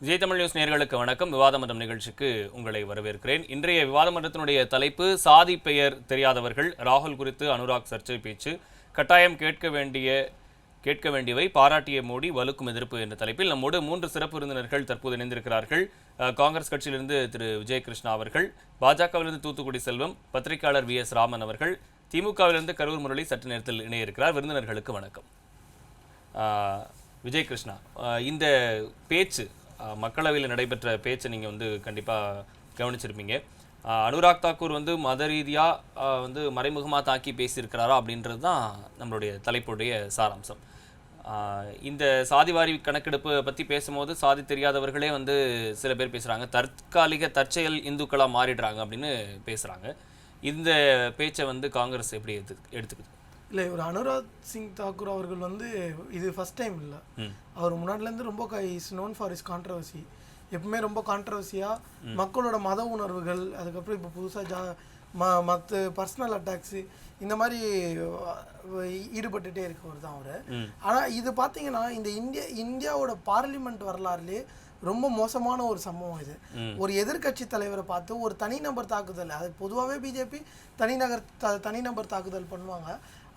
Vijay Tamil news நேயர்களுக்கு வணக்கம். விவாத மன்றம் நிகழ்ச்சிக்கு உங்களை வரவேற்கிறேன். இன்றைய விவாத மன்றத்தினுடைய தலைப்பு சாதி பெயர் தெரியாதவர்கள், ராகுல் குறித்து அனுராக் சர்ச்சை பேச்சு, கட்டாயம் கேட்க வேண்டியவை, பாராட்டிய மோடி, வலுக்கும் எதிர்ப்பு என்ற தலைப்பில் நம்மோடு 3 சிறப்பு விருந்தினர்கள் தற்போது இணைந்திருக்கிறார்கள். காங்கிரஸ் கட்சியிலிருந்து திரு விஜயகிருஷ்ணா அவர்கள், பாஜகவிலிருந்து தூத்துக்குடி செல்வம், பத்திரிகையாளர் VS ராமன் அவர்கள், திமுகவிலிருந்து கரூர் முரளி சற்று நேரத்தில் இணைய இருக்கிறார். விருந்தினர்களுக்கு வணக்கம். விஜயகிருஷ்ணா, இந்த பேச்சு மக்களவையில் நடைபெற்ற பேச்சை நீங்கள் கண்டிப்பாக கவனிச்சிருப்பீங்க. அனுராக் தாக்கூர் மத ரீதியாக மறைமுகமாக தாக்கி பேசியிருக்கிறாரா அப்படின்றது தான் நம்மளுடைய தலைப்புடைய சாராம்சம். இந்த சாதிவாரி கணக்கெடுப்பு பற்றி பேசும்போது சாதி தெரியாதவர்களே சில பேர் பேசுகிறாங்க, தற்செயல் இந்துக்களாக மாறிடுறாங்க அப்படின்னு பேசுகிறாங்க. இந்த பேச்சை காங்கிரஸ் எப்படி எடுத்துக்குது? இல்லை, ஒரு அனுராக் சிங் தாக்கூர் அவர்கள் இது ஃபர்ஸ்ட் டைம் இல்லை. அவர் முன்னாடிலேருந்து ரொம்ப is known for is controversy. எப்பவுமே ரொம்ப கான்ட்ரவர்சியாக மக்களோட மத உணர்வுகள், அதுக்கப்புறம் இப்போ புதுசாக மற்ற பர்சனல் அட்டாக்ஸு இந்த மாதிரி ஈடுபட்டுகிட்டே இருக்கவர் தான் அவர். ஆனால் இது பார்த்தீங்கன்னா இந்த இந்தியாவோட பார்லிமெண்ட் வரலாறுலேயே ரொம்ப மோசமான ஒரு சம்பவம் இது. ஒரு எதிர்கட்சி தலைவரை பார்த்து ஒரு தனிநபர் தாக்குதல், அது பொதுவாகவே பிஜேபி தனிநபர் தாக்குதல் பண்ணுவாங்க.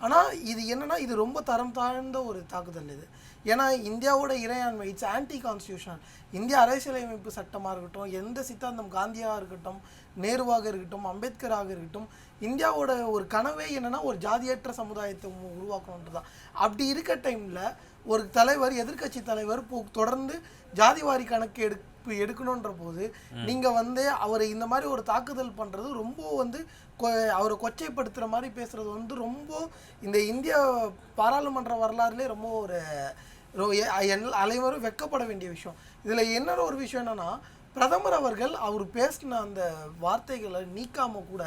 ஆனால் இது என்னன்னா, இது ரொம்ப தரம் தாழ்ந்த ஒரு தாக்குதல் இது. ஏன்னா இந்தியாவோட இறையாண்மை இட்ஸ் ஆன்டி கான்ஸ்டியூஷனல். இந்திய அரசியலமைப்பு சட்டமாக இருக்கட்டும், எந்த சித்தாந்தம் காந்தியாக இருக்கட்டும், நேருவாக இருக்கட்டும், அம்பேத்கராக இருக்கட்டும், இந்தியாவோட ஒரு கனவே என்னன்னா ஒரு ஜாதியற்ற சமுதாயத்தை உருவாக்கணுன்றதான். அப்படி இருக்க டைமில் ஒரு தலைவர், எதிர்கட்சி தலைவர் தொடர்ந்து ஜாதிவாரி கணக்கு எடுக்கணுன்ற போது நீங்கள் அவரை இந்த மாதிரி ஒரு தாக்குதல் பண்ணுறது ரொம்ப அவரை கொச்சைப்படுத்துகிற மாதிரி பேசுகிறது ரொம்ப இந்த இந்திய பாராளுமன்ற வரலாறுலேயே ரொம்ப ஒரு அனைவரும் வெட்கப்பட வேண்டிய விஷயம். இதில் என்ன ஒரு விஷயம் என்னன்னா, பிரதமர் அவர்கள் அவர் பேசின அந்த வார்த்தைகளை நீக்காமல் கூட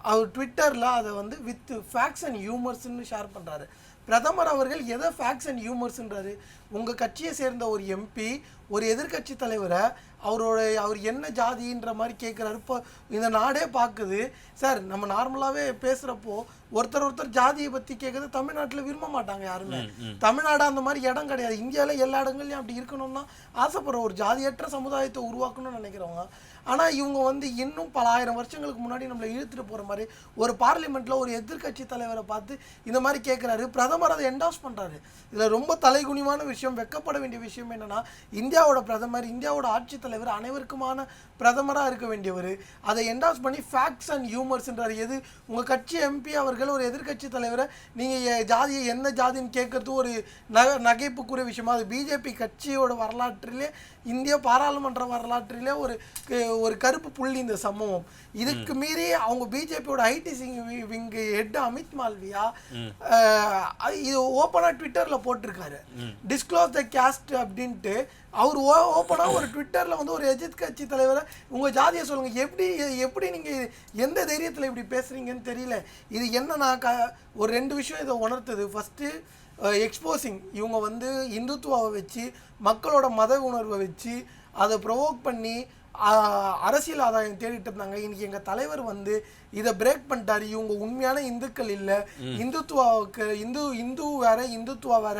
அவர் ட்விட்டரில் அதை வித் ஃபேக்ட்ஸ் அண்ட் ஹியூமர்ஸ்ன்னு ஷேர் பண்ணுறாரு. பிரதமர் அவர்கள் எதை ஃபேக்ட்ஸ் அண்ட் ஹியூமர்ஸ்ன்றாரு? உங்கள் கட்சியை சேர்ந்த ஒரு எம்பி ஒரு எதிர்கட்சி தலைவரை அவர் என்ன ஜாதின்ற மாதிரி கேட்குறாரு. இப்போ இந்த நாடே பார்க்குது சார். நம்ம நார்மலாகவே பேசுகிறப்போ ஒருத்தர் ஜாதியை பற்றி கேட்குறது தமிழ்நாட்டில் விரும்ப மாட்டாங்க யாருமே. தமிழ்நாடு அந்த மாதிரி இடம் கிடையாது. இந்தியாவில் எல்லா இடங்கள்லையும் அப்படி இருக்கணும்னா ஆசைப்படுற ஒரு ஜாதியற்ற சமுதாயத்தை உருவாக்கணும்னு நினைக்கிறவங்க. ஆனால் இவங்க இன்னும் பல ஆயிரம் வருஷங்களுக்கு முன்னாடி நம்மளை இழுத்துட்டு போகிற மாதிரி ஒரு பார்லிமெண்ட்டில் ஒரு எதிர்கட்சி தலைவரை பார்த்து இந்த மாதிரி கேட்குறாரு. பிரதமர் அதை என்டாஸ் பண்ணுறாரு. இதில் ரொம்ப தலைகுனிவான விஷயம், வெட்கப்பட வேண்டிய விஷயம் என்னென்னா, இந்தியாவோட பிரதமர், இந்தியாவோட ஆட்சித் தலைவர், அனைவருக்குமான பிரதமராக இருக்க வேண்டியவர் அதை என்டாஸ் பண்ணி ஃபேக்ட்ஸ் அண்ட் ஹியூமர்ஸ்ன்றார். எது உங்கள் கட்சி எம்பி அவர்கள் ஒரு எதிர்கட்சி தலைவரை நீங்கள் ஜாதியை என்ன ஜாதின்னு கேட்கறது ஒரு நகைப்புக்குரிய விஷயமா? அது பிஜேபி கட்சியோட வரலாற்றிலே, இந்திய பாராளுமன்ற வரலாற்றிலே ஒரு கருப்பு புள்ளி இந்த சம்பவம். இதுக்கு மீறி அவங்க பிஜேபியோட IT wing head Amit Malviya இது ஓப்பனாக ட்விட்டரில் போட்டிருக்காரு, டிஸ்க்ளோஸ் த கேஸ்ட் அப்படின்ட்டு. அவர் ஓப்பனாக ஒரு ட்விட்டரில் ஒரு எதிர்கட்சி தலைவரை உங்கள் ஜாதியை சொல்லுங்கள், எப்படி நீங்கள் எந்த தைரியத்தில் இப்படி பேசுகிறீங்கன்னு தெரியல. இது என்னன்னா ஒரு 2 விஷயம் இதை உணர்த்துது. First exposing. இவங்க இந்துத்துவாவை வச்சு, மக்களோட மத உணர்வை வச்சு அதை ப்ரொவோக் பண்ணி அரசியல் ஆதாயம் தேடிட்டு இருந்தாங்க. இன்னைக்கு எங்கள் தலைவர் இதை பிரேக் பண்ணிட்டாரு. இவங்க உண்மையான இந்துக்கள் இல்லை, இந்துத்துவாவுக்கு இந்து வேற, இந்துத்துவா வேற,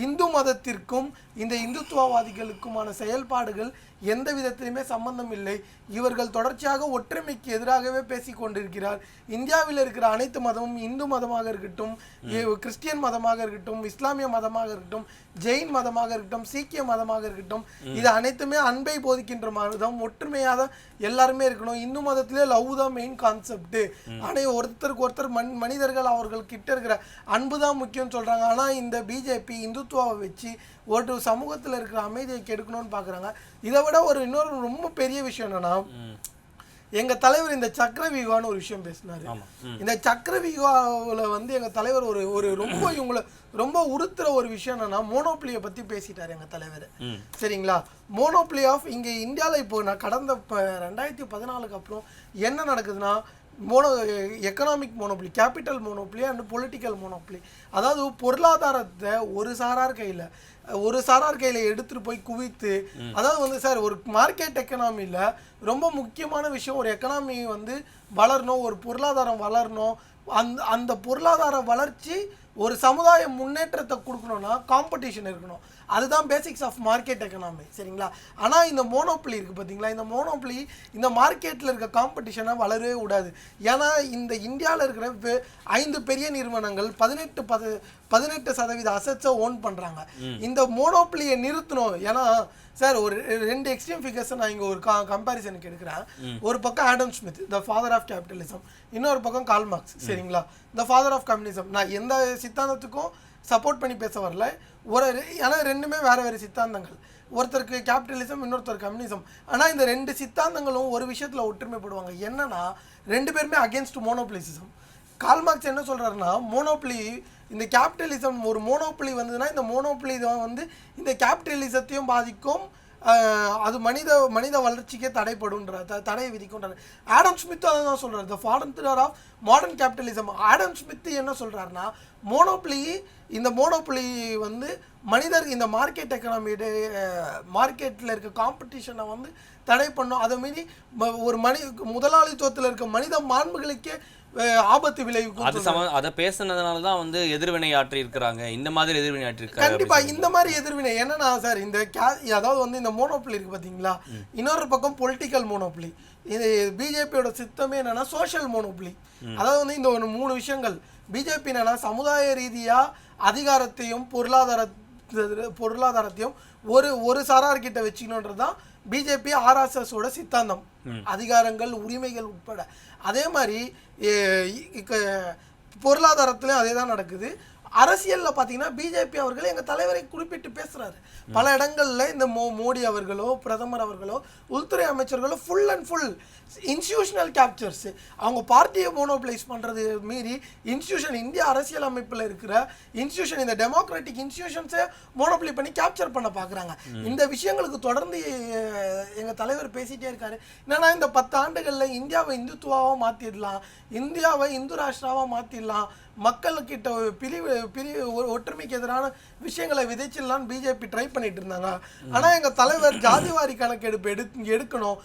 இந்து மதத்திற்கும் இந்த இந்துத்துவவாதிகளுக்குமான செயல்பாடுகள் எந்த விதத்திலுமே சம்பந்தம் இல்லை. இவர்கள் தொடர்ச்சியாக ஒற்றுமைக்கு எதிராகவே பேசி கொண்டிருக்கிறார். இந்தியாவில் இருக்கிற அனைத்து மதமும், இந்து மதமாக இருக்கட்டும், கிறிஸ்டியன் மதமாக இருக்கட்டும், இஸ்லாமிய மதமாக இருக்கட்டும், ஜெயின் மதமாக இருக்கட்டும், சீக்கிய மதமாக இருக்கட்டும், இது அனைத்துமே அன்பை போதிக்கின்ற மதம். ஒற்றுமையாக எல்லாருமே இருக்கணும். இந்து மதத்திலே லவ் தான் மெயின் கான்செப்ட். ஒருத்தருக்கு ஒருத்தர் மனிதர்கள் அவர்கள் கிட்ட இருக்கிற அன்பு தான் முக்கியம் சொல்றாங்க. ஆனா இந்த பிஜேபி இந்துத்துவாவை வச்சு ஒரு சமூகத்தில் இருக்கிற அமைதியை கெடுக்கணும்னு பாக்குறாங்க. இதை விட இன்னொரு ரொம்ப பெரிய விஷயம் என்னன்னா, எங்க தலைவர் இந்த சக்கரவியூகான்னு ஒரு விஷயம் பேசினாரு. இந்த சக்கரவியூகாவில் எங்க தலைவர் ஒரு ரொம்ப இவங்களை ரொம்ப உறுத்துற ஒரு விஷயம் என்னன்னா, மோனோப்ளியை பத்தி பேசிட்டாரு எங்க தலைவர். சரிங்களா? மோனோப்ளி ஆஃப் இங்க இந்தியாவில் இப்போ நான் கடந்த 2014 அப்புறம் என்ன நடக்குதுன்னா, எக்கனாமிக் மோனோப்ளி, கேபிட்டல் மோனோப்ளி அண்ட் பொலிட்டிக்கல் மோனோப்ளி. அதாவது பொருளாதாரத்தை ஒரு சாரார் கையில் எடுத்துட்டு போய் குவித்து, அதாவது சார் ஒரு மார்க்கெட் எக்கனாமியில் ரொம்ப முக்கியமான விஷயம், ஒரு எக்கனாமி வளரணும், ஒரு பொருளாதாரம் வளரணும். அந்த பொருளாதார வளர்ச்சி ஒரு சமுதாய முன்னேற்றத்தை கொடுக்கணும்னா காம்படிஷன் இருக்கணும். அதுதான் பேசிக்ஸ் ஆஃப் மார்க்கெட் எக்கனாமி, சரிங்களா? ஆனால் இந்த மோனோப்ளி இருக்குது பார்த்தீங்களா, இந்த மோனோப்ளி இந்த மார்க்கெட்டில் இருக்க காம்படிஷனை வளரவே கூடாது. ஏன்னா இந்த இந்தியாவில் இருக்கிற 5 பெரிய நிறுவனங்கள் 18% அசட்ஸை ஓன் பண்ணுறாங்க. இந்த மோனோப்ளியை நிறுத்தணும். ஏன்னா சார் ஒரு 2 எக்ஸ்ட்ரீம் ஃபிகர்ஸை நான் இங்கே ஒரு கம்பேரிசனுக்கு எடுக்கிறேன். ஒரு பக்கம் Adam Smith, the father of capitalism, இன்னொரு பக்கம் கார்ல் மார்க்ஸ், சரிங்களா, த ஃபாதர் ஆஃப் கம்யூனிசம். நான் எந்த சித்தாந்தத்துக்கும் சப்போர்ட் பண்ணி பேச வரல. ஏன்னா ரெண்டுமே வேறு சித்தாந்தங்கள். ஒருத்தருக்கு கேபிட்டலிசம், இன்னொருத்தர் கம்யூனிசம். ஆனால் இந்த 2 சித்தாந்தங்களும் ஒரு விஷயத்தில் ஒற்றுமைப்படுவாங்க. என்னன்னா 2 பேருமே அகேன்ஸ்ட் மோனோப்ளிசிசம். கார்ல் மார்க்ஸ் என்ன சொல்கிறாருன்னா, மோனோப்ளி இந்த கேபிட்டலிசம் ஒரு மோனோப்ளி வந்ததுன்னா இந்த மோனோப்ளி தான் வந்து இந்த கேபிட்டலிசத்தையும் பாதிக்கும், அது மனித வளர்ச்சிக்கே தடை விதிக்கும்ன்றார். ஆடம் ஸ்மித் அதை தான் சொல்கிறார், the father of modern capitalism. Adam Smith என்ன சொல்கிறாருன்னா, இந்த மோனோப்ளி வந்து மனிதர் இந்த மார்க்கெட் எக்கனாமி மார்க்கெட்டில் இருக்க காம்படிஷனை வந்து தடை பண்ணும். அதை மீறி ஒரு முதலாளித்துவத்தில் இருக்க மனித மாண்புகளுக்கே ஆபத்து விளைவிக்கும். அதை பேசுனதுனால தான் வந்து எதிர்வினை ஆற்றி இருக்கிறாங்க. இந்த மாதிரி எதிர்வினை ஆற்றி இருக்காங்க. கண்டிப்பா இந்த மாதிரி எதிர்வினை என்னன்னா சார், இந்த அதாவது வந்து இந்த மோனோப்ளி இருக்கு பாத்தீங்களா, இன்னொரு பக்கம் பொலிட்டிக்கல் மோனோப்ளி. இது பிஜேபியோட சித்தமே என்னன்னா சோஷியல் மோனோப்ளி. அதாவது வந்து இந்த ஒரு 3 விஷயங்கள். பிஜேபி என்னன்னா சமுதாய ரீதியா அதிகாரத்தையும் பொருளாதாரத்தையும் ஒரு சாரார்கிட்ட வச்சுக்கணுன்றதுதான் பிஜேபி ஆர்எஸ்எஸோட சித்தாந்தம். அதிகாரங்கள், உரிமைகள் உட்பட. அதே மாதிரி பொருளாதாரத்துலையும் அதே தான் நடக்குது. அரசியலில் பார்த்தீங்கன்னா பிஜேபி அவர்கள் எங்கள் தலைவரை குறிப்பிட்டு பேசுகிறாரு பல இடங்களில். இந்த மோடி அவர்களோ பிரதமர் அவர்களோ உள்துறை அமைச்சர்களோ full and full institutional captures. அவங்க பார்ட்டியை மோனோப்ளைஸ் பண்ணுறது மீறி இன்ஸ்டியூஷன், இந்திய அரசியல் அமைப்பில் இருக்கிற இன்ஸ்டியூஷன், இந்த டெமோக்ராட்டிக் இன்ஸ்டியூஷன்ஸை மோனோப்ளை பண்ணி கேப்சர் பண்ண பார்க்குறாங்க. இந்த விஷயங்களுக்கு தொடர்ந்து எங்கள் தலைவர் பேசிகிட்டே இருக்காரு. என்னன்னா இந்த 10 ஆண்டுகளில் இந்தியாவை இந்துத்துவாவாக மாற்றிடலாம், இந்தியாவை இந்து ராஷ்டிராவாக மாற்றிடலாம், மக்கள்கிட்ட பிரிவு ஒற்றுமைக்கு எதிரான விஷயங்களை விதைச்சிடலான்னு பிஜேபி ட்ரை பண்ணிட்டு இருந்தாங்க. ஆனால் எங்கள் தலைவர் ஜாதிவாரி கணக்கெடுப்பு எடுக்கணும்,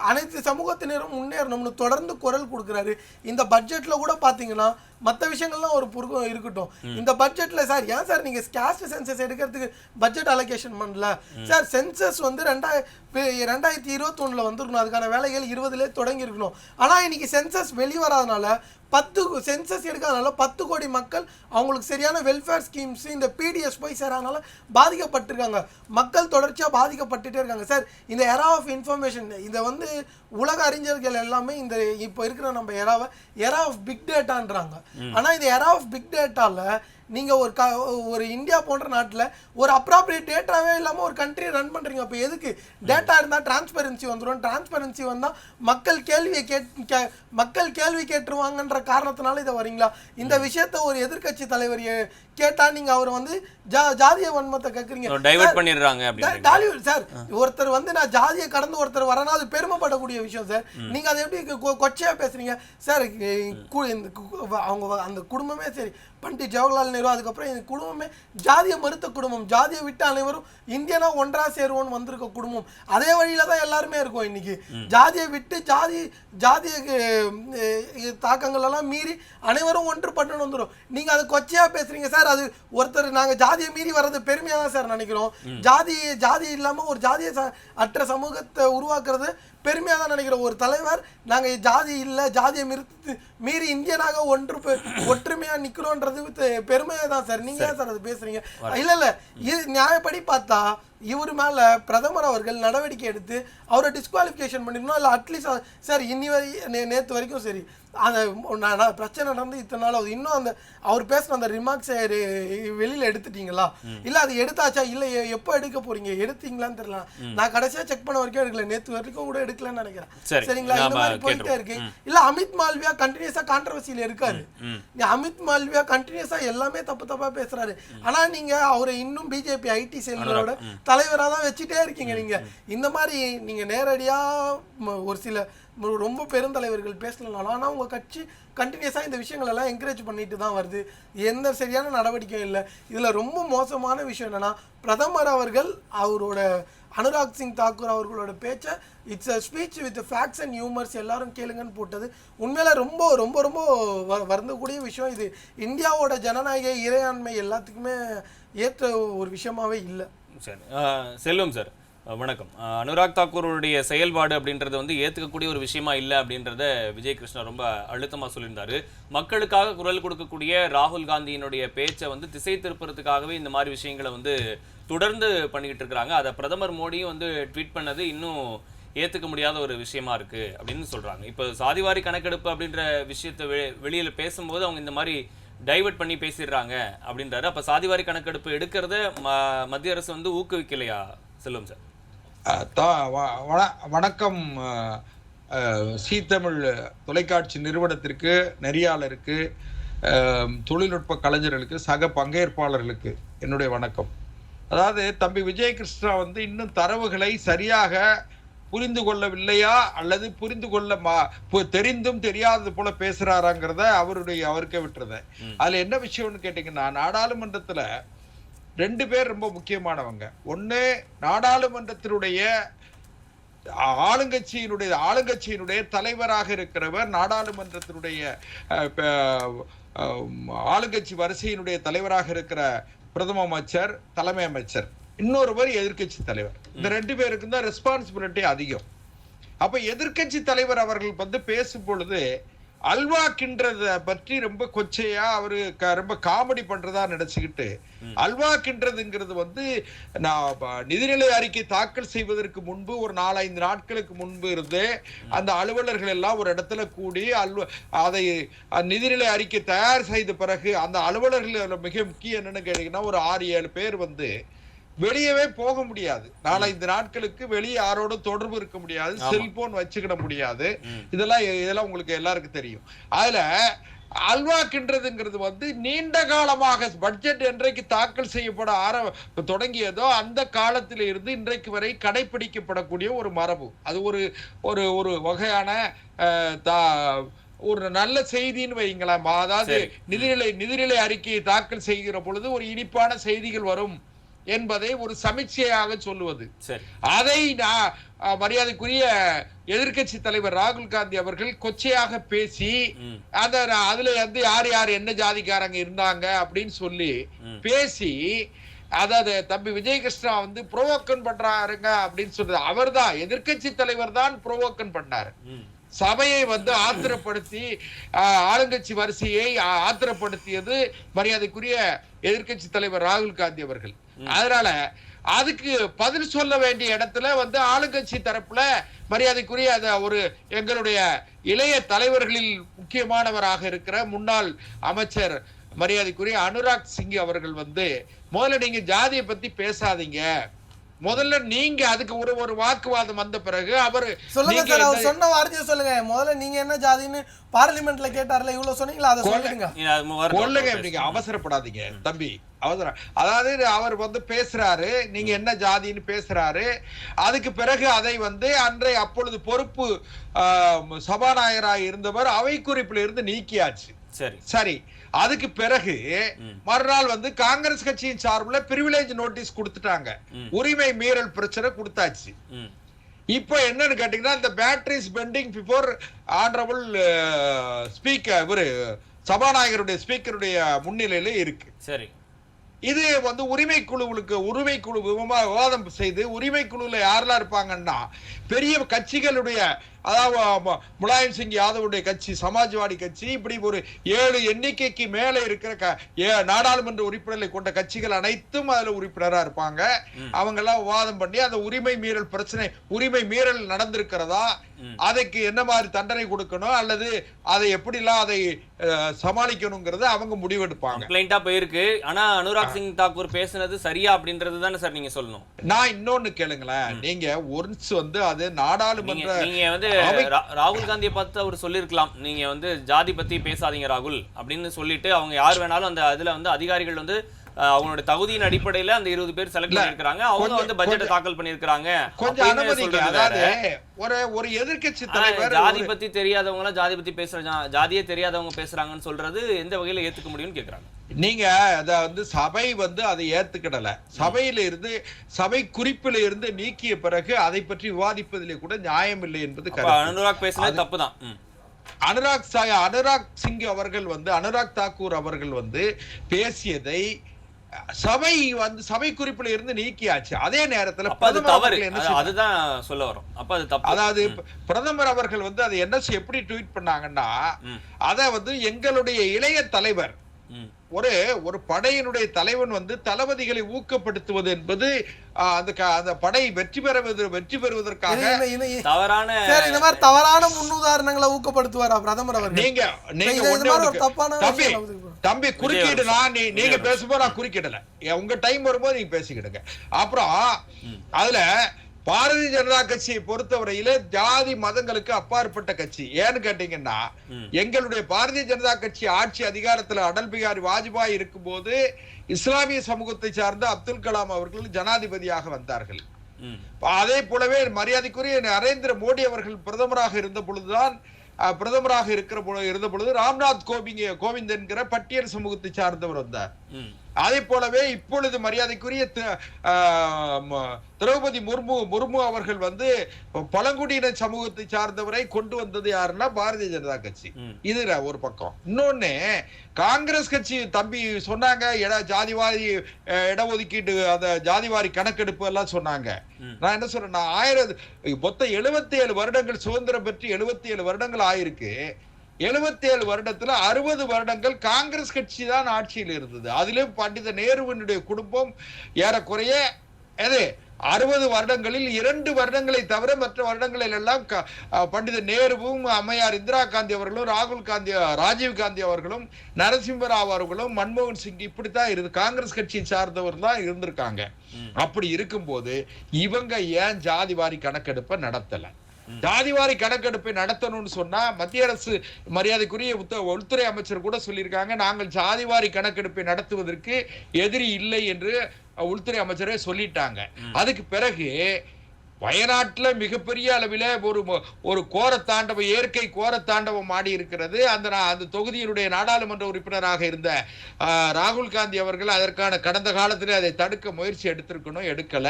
அனைத்து சமூகத்தினரும் முன்னேறணும்னு தொடர்ந்து குரல் கொடுக்குறாரு. இந்த பட்ஜெட்டில் கூட பார்த்தீங்கன்னா மற்ற விஷயங்கள்லாம் ஒரு புருகம் இருக்கட்டும், இந்த பட்ஜெட்டில் சார் ஏன் சார் நீங்கள் கேஸ்ட் சென்சஸ் எடுக்கிறதுக்கு பட்ஜெட் அலோகேஷன் பண்ணல சார்? சென்சஸ் வந்து 2021 வந்துருக்கணும், அதுக்கான வேலைகள் 20லே தொடங்கி இருக்கணும். ஆனால் இன்னைக்கு சென்சஸ் வெளிவராதனால 10 சென்சஸ் எடுக்காதனால 10 கோடி மக்கள் அவங்களுக்கு சரியான வெல்ஃபேர் ஸ்கீம்ஸ் இந்த பிடிஎஸ் போய் சேராதனால பாதிக்கப்பட்டிருக்காங்க. மக்கள் தொடர்ச்சியாக பாதிக்கப்பட்டுட்டே இருக்காங்க சார். இந்த எரா ஆஃப் இன்ஃபர்மேஷன், இதை வந்து உலக அறிஞர்கள் எல்லாமே இந்த இப்போ இருக்கிற நம்ம எரா ஆஃப் பிக் டேட்டான்றாங்க. ஆனால் இந்த எரா ஆஃப் பிக் டேட்டாவில் நீங்கள் ஒரு இந்தியா போன்ற நாட்டில் ஒரு அப்ராப்ரியேட் டேட்டாவே இல்லாமல் ஒரு கண்ட்ரியை ரன் பண்ணுறீங்க. அப்போ எதுக்கு? டேட்டா இருந்தால் டிரான்ஸ்பரன்சி வந்துடும், டிரான்ஸ்பரன்சி வந்தால் மக்கள் கேள்வி கேட்டுருவாங்கன்ற காரணத்தினால இதை வரீங்களா? இந்த விஷயத்த ஒரு எதிர்கட்சி தலைவர் கேட்டால் நீங்கள் அவர் வந்து ஜாதிய வன்மத்தை கேட்குறீங்க, டைவர்ட் பண்ணிடுறாங்க. டாலிவுட் சார், ஒருத்தர் வந்து நான் ஜாதியை கடந்து ஒருத்தர் வரனா அது பெருமைப்படக்கூடிய விஷயம் சார். நீங்கள் அதை எப்படி கொச்சையாக பேசுகிறீங்க சார்? அவங்க அந்த குடும்பமே சரி, பண்டிட் ஜவஹர்லால் நேரு, அதுக்கப்புறம் இந்த குடும்பமே ஜாதியை மறுத்த குடும்பம், ஜாதியை விட்டு அனைவரும் இந்தியனா ஒன்றா சேருவோன்னு வந்திருக்க குடும்பம். அதே வழியில தான் எல்லாருமே இருக்கும். இன்னைக்கு ஜாதியை விட்டு ஜாதிய தாக்கங்கள் எல்லாம் மீறி அனைவரும் ஒன்றுபட்டு வந்துடும். நீங்க அதை கொச்சையா பேசுறீங்க சார். அது ஒருத்தர் நாங்க ஜாதியை மீறி வர்றது பெருமையா தான் சார் நினைக்கிறோம். ஜாதி இல்லாம ஒரு ஜாதிய அற்ற சமூகத்தை உருவாக்குறது பெருமையாக தான் நினைக்கிறோம். ஒரு தலைவர் நாங்கள் ஜாதி இல்லை, ஜாதியை மீறி இந்தியனாக ஒற்றுமையாக நிற்கிறோன்றது பெருமையாக தான் சார். நீங்கள் ஏன் சார் அது பேசுறீங்க? இல்லை இது நியாயப்படி பார்த்தா இவர் மேலே பிரதமர் அவர்கள் நடவடிக்கை எடுத்து அவரை டிஸ்குவாலிஃபிகேஷன் பண்ணிக்கணும். இல்லை அட்லீஸ்ட் சார் நேற்று வரைக்கும் சரி அந்த பிரச்சனை நடந்து இத்தனை நாள் ஆகுது, இன்னும் அந்த அவர் பேசுன அந்த ரிமார்க்ஸை வெளியில் எடுத்துட்டீங்களா? இல்லை அது எடுத்தாச்சா? இல்லை எப்போ எடுக்க போறீங்க? எடுத்தீங்களான்னு தெரியல. நான் கடைசியாக செக் பண்ண வரைக்கும் எடுக்கல, நேற்று வரைக்கும் கூட எடுக்கலன்னு நினைக்கிறேன். சரிங்களா? இந்த மாதிரி போயிட்டே இருக்கு. இல்லை அமித் மால்வியா கண்டினியூஸா கான்ட்ரவர்சியில் இருக்காரு. அமித் மால்வியா கண்டினியூஸா எல்லாமே தப்பா பேசுறாரு. ஆனா நீங்க அவரை இன்னும் பிஜேபி ஐடி செல்லோட தலைவராக தான் வச்சுட்டே இருக்கீங்க. நீங்க இந்த மாதிரி நீங்க நேரடியா ஒரு சில ரொம்ப பெருந்தலைவர்கள் பேசலனாலும் ஆனால் உங்கள் கட்சி கண்டினியூஸாக இந்த விஷயங்கள் எல்லாம் என்கரேஜ் பண்ணிட்டு தான் வருது. எந்த சரியான நடவடிக்கையும் இல்லை. இதில் ரொம்ப மோசமான விஷயம் என்னன்னா, பிரதமர் அவர்கள் அவரோட அனுராக் சிங் தாக்கூர் அவர்களோட பேச்சை it's a speech with facts and humours எல்லாரும் கேளுங்கன்னு போட்டது உண்மையில ரொம்ப ரொம்ப ரொம்ப வருந்தக்கூடிய விஷயம். இது இந்தியாவோட ஜனநாயக இறையாண்மை எல்லாத்துக்குமே ஏற்ற ஒரு விஷயமாவே இல்லை. சரி, செல்வம் சார் வணக்கம். அனுராக் தாக்கூருடைய செயல்பாடு அப்படின்றது வந்து ஏற்றுக்கக்கூடிய ஒரு விஷயமா இல்லை அப்படின்றத விஜய் கிருஷ்ணா ரொம்ப அழுத்தமாக சொல்லியிருந்தாரு. மக்களுக்காக குரல் கொடுக்கக்கூடிய ராகுல் காந்தியினுடைய பேச்சை வந்து திசை திருப்புறதுக்காகவே இந்த மாதிரி விஷயங்களை வந்து தொடர்ந்து பண்ணிக்கிட்டு இருக்கிறாங்க. அதை பிரதமர் மோடியும் வந்து ட்வீட் பண்ணது இன்னும் ஏற்றுக்க முடியாத ஒரு விஷயமா இருக்கு அப்படின்னு சொல்றாங்க. இப்போ சாதிவாரி கணக்கெடுப்பு அப்படின்ற விஷயத்தை வெளியில் பேசும்போது அவங்க இந்த மாதிரி டைவர்ட் பண்ணி பேசிடுறாங்க அப்படின்றாரு. அப்போ சாதிவாரி கணக்கெடுப்பு எடுக்கிறத மத்திய அரசு வந்து ஊக்குவிக்கலையா செல்வம் சார்? வணக்கம். சீ தமிழ் தொலைக்காட்சி நிறுவனத்திற்கு, நெறியாளருக்கு, தொழில்நுட்ப கலைஞர்களுக்கு, சக பங்கேற்பாளர்களுக்கு என்னுடைய வணக்கம். அதாவது தம்பி விஜய் கிருஷ்ணா வந்து இன்னும் தரவுகளை சரியாக புரிந்து கொள்ளவில்லையா அல்லது புரிந்து கொள்ள தெரிந்தும் தெரியாதது போல பேசுறாராங்கிறத அவருக்கே விட்டுறத. அதுல என்ன விஷயம்னு கேட்டீங்கன்னா, நாடாளுமன்றத்துல 2 பேர் ரொம்ப முக்கியமானவங்க. ஒண்ணு, நாடாளுமன்றத்தினுடைய ஆளுங்கட்சியினுடைய தலைவராக இருக்கிறவர், நாடாளுமன்றத்தினுடைய ஆளுங்கட்சி வரிசையினுடைய தலைவராக இருக்கிற பிரதம அமைச்சர், தலைமை அமைச்சர். இன்னொருவர் எதிர்கட்சி தலைவர். இந்த 2 பேருக்கு தான் ரெஸ்பான்சிபிலிட்டி அதிகம். அப்ப எதிர்கட்சி தலைவர் அவர்கள் வந்து பேசும் பொழுது அல்வா கின்றத பற்றி ரொம்ப கொச்சையா அவரு ரொம்ப காமெடி பண்றதா நினைச்சுக்கிட்டு, அல்வா கின்றதுங்கிறது வந்து நான் நிதிநிலை அறிக்கை தாக்கல் செய்வதற்கு முன்பு ஒரு 4-5 நாட்களுக்கு முன்பு இருந்து அந்த அலுவலர்கள் எல்லாம் ஒரு இடத்துல கூடி அதை நிதிநிலை அறிக்கை தயார் செய்த பிறகு அந்த அலுவலர்கள் மிக முக்கியம் என்னன்னு கேட்டீங்கன்னா, ஒரு 6-7 பேர் வந்து வெளியவே போக முடியாது. 4-5 நாட்களுக்கு வெளியே யாரோடும் தொடர்பு இருக்க முடியாது, செல்போன் வச்சுக்கிட முடியாது. இதெல்லாம் உங்களுக்கு எல்லாருக்கும் தெரியும். அதுல அல்வா கின்றதுங்கிறது வந்து நீண்ட காலமாக பட்ஜெட் என்றைக்கு தாக்கல் செய்யப்பட தொடங்கியதோ அந்த காலத்தில இருந்து இன்றைக்கு வரை கடைபிடிக்கப்படக்கூடிய ஒரு மரபு. அது ஒரு வகையான ஒரு நல்ல செய்தின்னு வைங்களேன். அதாவது நிதிநிலை அறிக்கையை தாக்கல் செய்கிற பொழுது ஒரு இனிப்பான செய்திகள் வரும் என்பதை ஒரு சமீட்சையாக சொல்லுவது. அதை மரியாதைக்குரிய எதிர்கட்சி தலைவர் ராகுல் காந்தி அவர்கள் கொச்சையாக பேசி அதுல வந்து யார் என்ன ஜாதிக்காரங்க இருந்தாங்க அப்படின்னு சொல்லி பேசி, அதாவது தம்பி விஜய் கிருஷ்ணா வந்து புரோவோக்கன் பண்றாருங்க அப்படின்னு சொல்றது. அவர் தான் எதிர்கட்சி தலைவர் தான் புரோவோக்கன் பண்ணாரு. சபையை வந்து ஆத்திரப்படுத்தி ஆளுங்கட்சி வரிசையை ஆத்திரப்படுத்தியது மரியாதைக்குரிய எதிர்கட்சி தலைவர் ராகுல் காந்தி அவர்கள். அதனால அதுக்கு பதில் சொல்ல வேண்டிய இடத்துல வந்து ஆளுங்கட்சி தரப்புல மரியாதைக்குரிய எங்களுடைய இளைய தலைவர்களில் முக்கியமானவராக இருக்கிற முன்னாள் அமைச்சர் மரியாதைக்குரிய அனுராக் சிங் அவர்கள் வந்து, முதல்ல நீங்க ஜாதியை பத்தி பேசாதீங்க, முதல்ல நீங்க அதுக்கு ஒரு வாக்குவாதம் வந்த பிறகு அவர் சொல்லுங்க சார், அவர் சொன்ன வார்த்தையை சொல்லுங்க. முதல்ல நீங்க என்ன ஜாதின்னு பார்லிமெண்ட்ல கேட்டார்ல, இவ்வளவு சொன்னீங்களா, அதை சொல்லுங்க. நீங்க அவசரப்படாதீங்க தம்பி, அவசரம். அதாவது அவர் வந்து பேசுறாரு, நீங்க என்ன ஜாதின்னு பேசுறாரு. அதுக்கு பிறகு அதை வந்து அப்பொழுது பொறுப்பு சபாநாயகராக இருந்தவர் அவை குறிப்பில் இருந்து நீக்கியாச்சு. சரி, அதுக்கு பிறகு மறுநாள் வந்து காங்கிரஸ் கட்சியின் சார்பில் பிரிவிலேஜ் நோட்டீஸ் கொடுத்துட்டாங்க, உரிமை மீறல் பிரச்சனை கொடுத்தாச்சு. இப்ப என்னன்னு கேட்டீங்கன்னா, இந்த batteries pending before honourable speaker, சபாநாயகருடைய ஸ்பீக்கருடைய முன்னிலையில இருக்கு. சரி, இது வந்து உரிமை குழு விவாதம் செய்து, உரிமை குழுல யாரெல்லாம் இருப்பாங்கன்னா பெரிய கட்சிகளுடைய, அதாவது முலாயம் சிங் யாதவுடைய கட்சி, சமாஜ்வாடி கட்சி, இப்படி ஒரு 7 எண்ணிக்கைக்கு மேல இருக்கிற நாடாளுமன்ற உறுப்பினர்களை கொண்ட கட்சிகள் அனைத்தும் அதுல உறுப்பினரா இருப்பாங்க. அவங்க எல்லாம் விவாதம் பண்ணி அந்த உரிமை மீறல் பிரச்சனை, உரிமை மீறல் நடந்திருக்கிறதா, அதுக்கு என்ன மாதிரி தண்டனை கொடுக்கணும் அல்லது அதை எப்படிலாம் அதை சமாளிக்கணுங்கிறத அவங்க முடிவெடுப்பாங்க. கம்ப்ளைண்டா போயிருக்கு. ஆனா அனுராக் சிங் தாக்கூர் பேசுனது சரியா அப்படின்றது தானே சார் நீங்க சொல்லணும். நான் இன்னொன்னு கேளுங்களேன், நீங்க ஒன்ஸ் வந்து அது நாடாளுமன்ற, நீங்க வந்து ராகுல் காந்தியை பார்த்து அவர் சொல்லியிருக்கலாம், நீங்க வந்து ஜாதி பத்தி பேசாதீங்க ராகுல் அப்படின்னு சொல்லிட்டு, அவங்க யார் வேணாலும் அந்த அதுல வந்து அதிகாரிகள் வந்து அவங்களோட தகுதியின் அடிப்படையில அந்த 20 பேர் செலக்ட் பண்ணிருக்காங்க. அவங்க வந்து பட்ஜெட்டை தாக்கல் பண்ணிருக்காங்க. கொஞ்சம் அனுமதிங்க. அதாவது ஒரு எதிர்க்கட்சி தலைவர் ஜாதி பத்தி தெரியாதவங்க ஜாதி பத்தி பேசுறாங்க, ஜாதியே தெரியாதவங்க பேசுறாங்கன்னு சொல்றது எந்த வகையில ஏத்துக்க முடியும்னு கேக்குறாங்க. நீங்க அத வந்து சபை வந்து அதை ஏத்துக்கிடல. சபையில இருந்து சபை குறிப்பில இருந்து நீக்கிய பிறகு அதை பற்றி விவாதிப்பதிலே கூட நியாயம் இல்லை என்பது அனுராக் பேசுனது தப்புதான். அனுராக் சிங் அவர்கள் வந்து அனுராக் தாக்கூர் அவர்கள் வந்து பேசியதை சபை குறிப்பில இருந்து நீக்கியாச்சு. அதே நேரத்துல அதுதான் சொல்ல வரும். அப்ப அது தப்பு. அதாவது பிரதமர் அவர்கள் வந்து அதை என்ன எப்படி ட்வீட் பண்ணாங்கன்னா, அத வந்து எங்களுடைய இளைய தலைவர் ஒரு படையினுடைய தலைவன் வந்து தளபதிகளை ஊக்கப்படுத்துவது என்பது அந்த படை வெற்றி பெறுவதற்காக தவறான முன்னுதாரணங்களை ஊக்கப்படுத்துவாரா பிரதமர் அவர்கள்? நீங்க தம்பி குறுக்கிடு, நீங்க பேசும்போது நான் குறுக்கிடல. உங்க டைம் வரும்போது நீங்க பேசிக்கிடுங்க. அப்புறம் அதுல பாரதிய ஜனதா கட்சியை பொறுத்தவரையில ஜாதி மதங்களுக்கு அப்பாற்பட்ட கட்சி. ஏன்னு கேட்டீங்கன்னா, எங்களுடைய பாரதிய ஜனதா கட்சி ஆட்சி அதிகாரத்துல அடல் பிகாரி வாஜ்பாய் இருக்கும் போது இஸ்லாமிய சமூகத்தை சார்ந்த அப்துல் கலாம் அவர்கள் ஜனாதிபதியாக வந்தார்கள். அதே போலவே மரியாதைக்குரிய நரேந்திர மோடி அவர்கள் பிரதமராக இருந்த பொழுதுதான் இருந்த பொழுது ராம்நாத் கோவிந்த் என்கிற பட்டியல் சமூகத்தை சார்ந்தவர் வந்தார். அதே போலவே இப்பொழுது மரியாதைக்குரிய திரௌபதி முர்மு அவர்கள் வந்து பழங்குடியின சமூகத்தை சார்ந்தவரை கொண்டு வந்தது யாருன்னா பாரதிய ஜனதா கட்சி. இதுல ஒரு பக்கம். இன்னொன்னு, காங்கிரஸ் கட்சி தம்பி சொன்னாங்க ஜாதிவாரி இடஒதுக்கீடு, அந்த ஜாதிவாரி கணக்கெடுப்பு எல்லாம் சொன்னாங்க. நான் என்ன சொல்றேன்னா, மொத்தம் 77 வருடங்கள் சுதந்திரம் பெற்று 77 வருடங்கள் ஆயிருக்கு. 77 வருடத்துல 60 வருடங்கள் காங்கிரஸ் கட்சி தான் ஆட்சியில் இருந்தது. அதிலும் பண்டித நேருவினுடைய குடும்பம் ஏறக்குறைய 60 வருடங்களில் 2 வருடங்களை தவிர மற்ற வருடங்களில் எல்லாம் பண்டித நேருவும் அம்மையார் இந்திரா காந்தி அவர்களும் ராஜீவ் காந்தி அவர்களும் நரசிம்மராவ் அவர்களும் மன்மோகன் சிங் இப்படித்தான் இருந்து காங்கிரஸ் கட்சியை சார்ந்தவர் தான் இருந்திருக்காங்க. அப்படி இருக்கும்போது இவங்க ஏன் ஜாதிவாரி கணக்கெடுப்பை நடத்தல? ஜாதிவாரி கணக்கெடுப்பை நடத்தணும்னு சொன்னா மத்திய அரசு மரியாதைக்குரிய உள்துறை அமைச்சர் கூட சொல்லியிருக்காங்க, நாங்கள் ஜாதிவாரி கணக்கெடுப்பை நடத்துவதற்கு எதிரி இல்லை என்று உள்துறை அமைச்சரே சொல்லிட்டாங்க. அதுக்கு பிறகு வயநாட்டுல மிகப்பெரிய அளவில ஒரு இயற்கை கோரத்தாண்டவம் ஆடி இருக்கிறது. அந்த தொகுதியினுடைய நாடாளுமன்ற உறுப்பினராக இருந்த ராகுல் காந்தி அவர்கள் அதற்கான கடந்த காலத்தில் அதை தடுக்க முயற்சி எடுக்கல.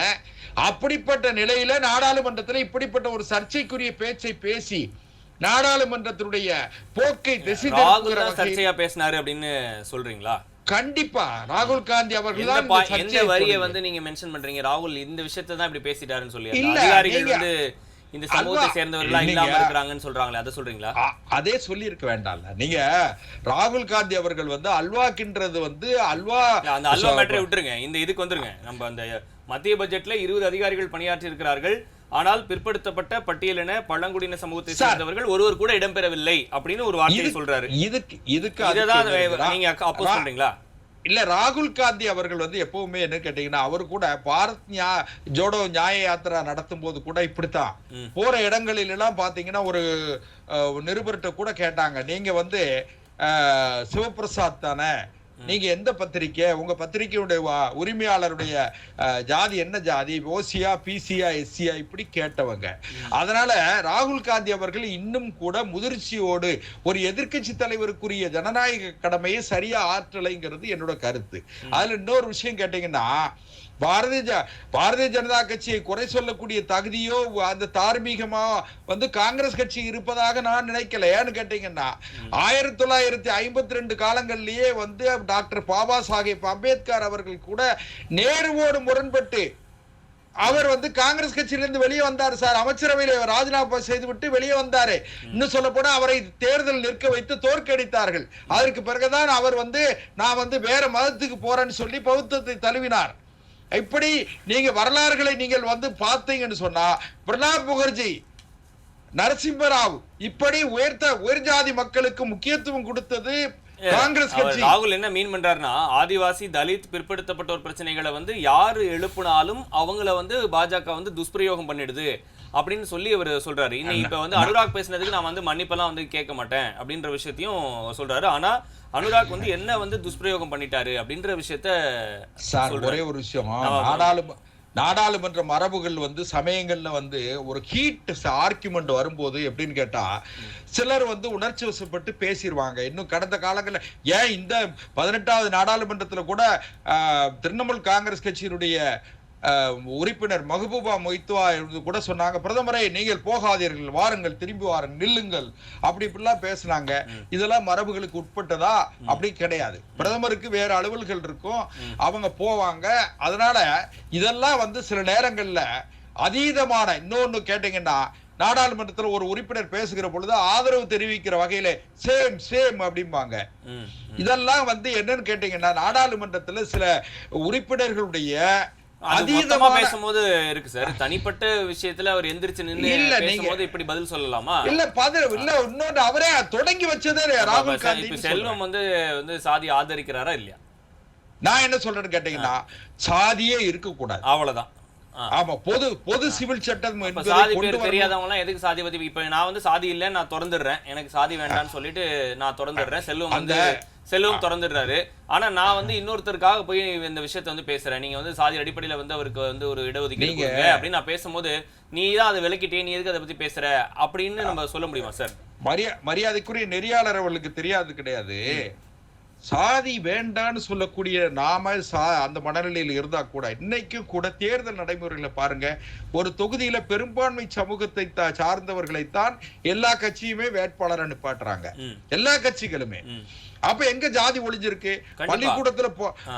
அப்படிப்பட்ட நிலையில நாடாளுமன்றத்தில் இப்படிப்பட்ட ஒரு சர்ச்சைக்குரிய பேச்சை பேசி நாடாளுமன்றத்தினுடைய போக்கை சர்ச்சையா பேசினாரு அப்படின்னு சொல்றீங்களா? கண்டிப்பா ராகுல் காந்தி அவர்கள் எந்த வரியை வந்து நீங்க மென்ஷன் பண்றீங்க? ராகுல் இந்த விஷயத்தை தான் இப்படி பேசிட்டாருன்னு சொல்லி அதிகாரிகள் வந்து இந்த சமூகத்தை சேர்ந்தவர்களா இல்லாம இருக்கிறாங்கன்னு சொல்றாங்களே, அதை சொல்றீங்களா? அதே சொல்லி இருக்க வேண்டாம்ல. நீங்க ராகுல் காந்தி அவர்கள் வந்து அல்வாக்கின்றது வந்து அந்த அல்வா மேட்டரை விட்டுருங்க, இந்த இதுக்கு வந்துருங்க. நம்ம அந்த மத்திய பட்ஜெட்ல 20 அதிகாரிகள் பணியாற்றி இருக்கிறார்கள். ஆனால் பிற்படுத்தப்பட்ட பட்டியலின பழங்குடியின சமூகத்தை சேர்ந்தவர்கள் ஒருவர் கூட இடம்பெறவில்லை அப்படின்னு ஒரு வார்த்தையை சொல்றாரு. நீங்க அப்போ சொல்றீங்களா? இல்ல, ராகுல் காந்தி அவர்கள் வந்து எப்பவுமே என்ன கேட்டீங்கன்னா, அவர் கூட பாரத் ஜோடோ நியாய யாத்திரா நடத்தும் போது கூட இப்படித்தான் போற இடங்களில் எல்லாம் பாத்தீங்கன்னா ஒரு நிருபர்கிட்ட கூட கேட்டாங்க, நீங்க வந்து சிவபிரசாத் தானே, நீங்க எந்த பத்திரிக்கை, உங்க பத்திரிகையுடைய உரிமையாளருடைய ஜாதி என்ன ஜாதி, ஓசியா பிசியா எஸ்சியா இப்படி கேட்டவங்க. அதனால ராகுல் காந்தி அவர்கள் இன்னும் கூட முதிர்ச்சியோடு ஒரு எதிர்க்கட்சி தலைவருக்குரிய ஜனநாயக கடமையை சரியா ஆற்றலைங்கிறது என்னோட கருத்து. அதுல இன்னொரு விஷயம் கேட்டீங்கன்னா, பாரதிய ஜனதா கட்சியை குறை சொல்லக்கூடிய தகுதியோ அந்த தார்மீகமா வந்து காங்கிரஸ் கட்சி இருப்பதாக நான் நினைக்கல. ஏன்னு கேட்டீங்கன்னா, 1952 காலங்களிலேயே வந்து டாக்டர் பாபா சாஹேப் அம்பேத்கர் அவர்கள் கூட நேருவோடு முரண்பட்டு அவர் வந்து காங்கிரஸ் கட்சியிலிருந்து வெளியே வந்தார் சார். அமைச்சரவையில ராஜினாமா செய்துவிட்டு வெளியே வந்தாரு. இன்னும் சொல்ல போனா அவரை தேர்தல் நிற்க வைத்து தோற்கடித்தார்கள். அதற்கு பிறகுதான் அவர் வந்து நான் வந்து வேற மதத்துக்கு போறேன்னு சொல்லி பௌத்தத்தை தழுவினார். இப்படி நீங்க வரலாறுகளை நீங்கள் வந்து பார்த்தீங்கன்னு சொன்னா, பிரணாப் முகர்ஜி, நரசிம்மராவ் இப்படி உயர் ஜாதி மக்களுக்கு முக்கியத்துவம் கொடுத்தது காங்கிரஸ் கட்சி ராகுல் என்ன மீன் பண்றாருன்னா, ஆதிவாசி தலித் பிற்படுத்தப்பட்டோர் பிரச்சனைகளை வந்து யாரு எழுப்புனாலும் அவங்கள வந்து பாஜக வந்து துஷ்பிரயோகம் பண்ணிடுது அப்படின்னு சொல்லி அவர் சொல்றாரு. இன்னும் இப்ப வந்து அனுராக் பேசினதுக்கு நான் வந்து மன்னிப்பெல்லாம் வந்து கேட்க மாட்டேன் அப்படின்ற விஷயத்தையும் சொல்றாரு. ஆனா அனுராக் வந்து என்ன வந்து துஷ்பிரயோகம் பண்ணிட்டாரு அப்படின்ற விஷயத்த சார் ஒரே ஒரு விஷயம், நாடாளுமன்ற மரபுகள் வந்து சமயங்கள்ல வந்து ஒரு ஹீட் ஆர்குமெண்ட் வரும்போது எப்படின்னு கேட்டா, சிலர் வந்து உணர்ச்சி வசப்பட்டு பேசிடுவாங்க. இன்னும் கடந்த காலங்களில் ஏன் இந்த 18வது நாடாளுமன்றத்துல கூட திரிணாமுல் காங்கிரஸ் கட்சியினுடைய உறுப்பினர் மஹபூபா மொய்த்வா கூட சொன்னாங்க, பிரதமரை நீங்கள் போகாதீர்கள், வாருங்கள், திரும்பி வாருங்கள், நில்லுங்கள், அப்படி இப்படிலாம் பேசினாங்க. இதெல்லாம் மரபுகளுக்கு உட்பட்டதா? அப்படி கிடையாது. பிரதமருக்கு வேற அலுவல்கள் இருக்கும், அவங்க போவாங்க. அதனால இதெல்லாம் வந்து சில நேரங்கள்ல அதீதமான இன்னொன்னு கேட்டீங்கன்னா, நாடாளுமன்றத்தில் ஒரு உறுப்பினர் பேசுகிற பொழுது ஆதரவு தெரிவிக்கிற வகையில சேம் சேம் அப்படிம்பாங்க. இதெல்லாம் வந்து என்னன்னு கேட்டீங்கன்னா, நாடாளுமன்றத்துல சில உறுப்பினர்களுடைய அதிகமா பேசும்போது இருக்கு சார். தனிப்பட்ட விஷயத்துல அவர் எந்திரிச்சு நின்னு பேசும்போது இப்படி பதில் சொல்லலாமா? இல்ல இன்னொன்று அவரே தொடங்கி வச்சதே ராகுல் காந்தி. செல்வம் வந்து சாதி ஆதரிக்கிறாரா இல்லையா? நான் என்ன சொல்றேன்னு கேட்டீங்கன்னா, சாதியே இருக்க கூடாது, அவ்வளவுதான். ஆமா, பொது சிவில் சட்டம் சாதி பேர் தெரியாதவங்க எல்லாம் எதுக்கு சாதி பத்தி? இப்ப நான் வந்து சாதி இல்ல, நான் திறந்துடுறேன், எனக்கு சாதி வேண்டாம்னு சொல்லிட்டு நான் திறந்துடுறேன். செல்வம் திறந்துடுறாரு. ஆனா நான் வந்து இன்னொருத்தருக்காக போய் இந்த விஷயத்த வந்து பேசுறேன், நீங்க வந்து சாதி அடிப்படையில வந்து அவருக்கு வந்து ஒரு இடஒதுக்கீடு அப்படின்னு நான் பேசும்போது, நீ தான் அதை விலக்கிட்டே, நீ எதுக்கு அதை பத்தி பேசுற அப்படின்னு நம்ம சொல்ல முடியுமா சார்? மரியாதைக்குரிய நெறியாளர் அவர்களுக்கு தெரியாது கிடையாது. சாதி வேண்டான்னு சொல்லக்கூடிய நாம அந்த மனநிலையில் இருந்தா கூட இன்னைக்கும் கூட தேர்தல் நடைமுறைகளை பாருங்க, ஒரு தொகுதியில பெரும்பான்மை சமூகத்தை சார்ந்தவர்களைத்தான் எல்லா கட்சியுமே வேட்பாளர் அனுப்பாட்டுறாங்க, எல்லா கட்சிகளுமே. அப்ப எங்க ஜாதி ஒளிஞ்சிருக்கு?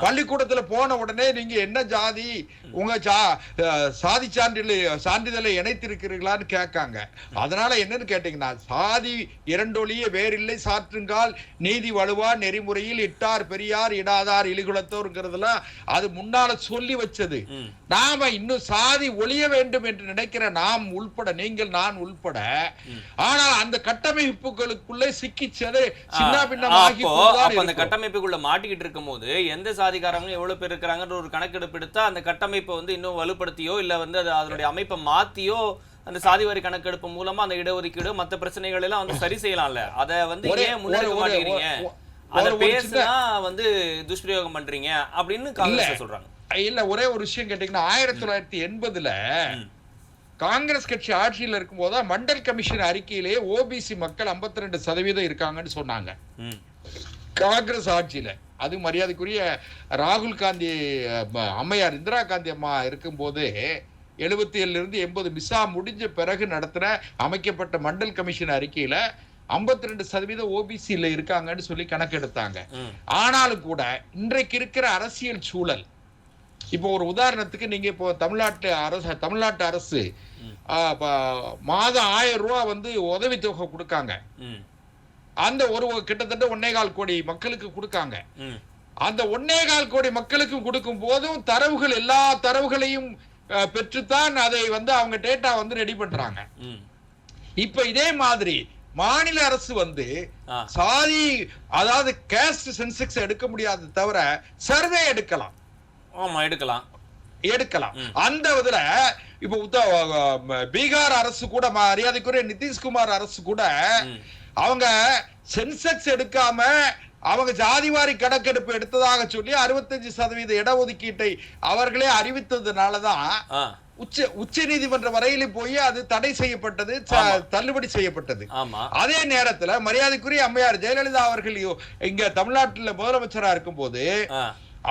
பள்ளிக்கூடத்துல போன உடனே நீங்க என்ன ஜாதி, உங்க சாதி சான்றிதழை இணைத்திருக்கிறீர்களான்னு கேட்காங்க. அதனால என்னன்னு கேட்டீங்கன்னா, சாதி இரண்டொழிய வேறில்லை சாற்றுங்கால் நீதி வலுவா நெறிமுறையில் இட்டார் பெரியார் இடாதார் இழிகுலத்தோர்ங்கிறதுலாம் அது முன்னால சொல்லி வச்சது. நாம இன்னும் சாதி ஒழிய வேண்டும் என்று நினைக்கிற நாம் உள்பட, நீங்கள் நான் உள்பட, ஆனால் அந்த கட்டமைப்புகளுக்குள்ளே சிக்கிச்சது சின்ன பின்னமாகி அந்த கட்டமைப்புக்குள்ள மாட்டிக்கிட்டு இருக்கும் போது எந்த சாதிக்காரங்களும் எவ்வளவு பேர் இருக்கிறாங்கன்ற ஒரு கணக்கெடுப்பு எடுத்தா அந்த கட்டமைப்பை வந்து இன்னும் வலுப்படுத்தியோ இல்ல வந்து அதனுடைய அமைப்பை மாத்தியோ அந்த சாதிவாரி கணக்கெடுப்பு மூலமா அந்த இடஒதுக்கீடு மத்த பிரச்சனைகள் எல்லாம் வந்து சரி செய்யலாம்ல. அதை வந்து ஏன் முன்னெடுக்க மாட்டேங்கிறீங்க? அதை பேசினா வந்து துஷ்பிரயோகம் பண்றீங்க அப்படின்னு காங்கிரஸ் சொல்றாங்க. இல்ல ஒரே ஒரு விஷயம் கேட்டீங்கன்னா, 1980ல காங்கிரஸ் கட்சி ஆட்சியில் இருக்கும் போது மண்டல் கமிஷன் அறிக்கையிலேயே ஓபிசி மக்கள் 52% இருக்காங்கன்னு சொன்னாங்க காங்கிரஸ் ஆட்சியில. அது மரியாதைக்குரிய ராகுல் காந்தி அம்மையார் இந்திரா காந்தி அம்மா இருக்கும் போது 77 இருந்து 80 மிசா முடிஞ்ச பிறகு நடத்தின அமைக்கப்பட்ட மண்டல் கமிஷன் அறிக்கையில 52% ஓபிசியில இருக்காங்கன்னு சொல்லி கணக்கெடுத்தாங்க. ஆனாலும் கூட இன்றைக்கு இருக்கிற அரசியல் சூழல், இப்போ ஒரு உதாரணத்துக்கு நீங்க இப்போ தமிழ்நாட்டு அரசு மாதம் 1000 ரூபாய் வந்து உதவித்தொகை கொடுக்காங்க. அந்த கிட்டத்தட்ட 1.25 கோடி மக்களுக்கு கொடுக்காங்க. அந்த 1.25 கோடி மக்களுக்கு கொடுக்கும் போதும் தரவுகள் எல்லா தரவுகளையும் பெற்றுத்தான் அதை வந்து அவங்க டேட்டா வந்து ரெடி பண்றாங்க. இப்ப இதே மாதிரி மாநில அரசு வந்து சாதி, அதாவது கேஸ்ட் சென்சஸ் எடுக்க முடியாது தவிர சர்வே எடுக்கலாம். ஆமா, எடுக்கலாம். அந்த இதுல இப்ப பீகார் அரசு கூட, மரியாதைக்குரிய நிதிஷ்குமார் அரசு கூட, அவங்க சென்செக்ஸ் எடுக்காம அவங்க ஜாதிவாரி கணக்கெடுப்பு எடுத்ததாக சொல்லி 65% இடஒதுக்கீட்டை அவர்களே அறிவித்ததுனாலதான் உச்ச நீதிமன்ற வரையில போய் அது தடை செய்யப்பட்டது, தள்ளுபடி செய்யப்பட்டது. அதே நேரத்துல மரியாதைக்குரிய அம்மையார் ஜெயலலிதா அவர்கள் இங்க தமிழ்நாட்டில் முதலமைச்சரா இருக்கும் போது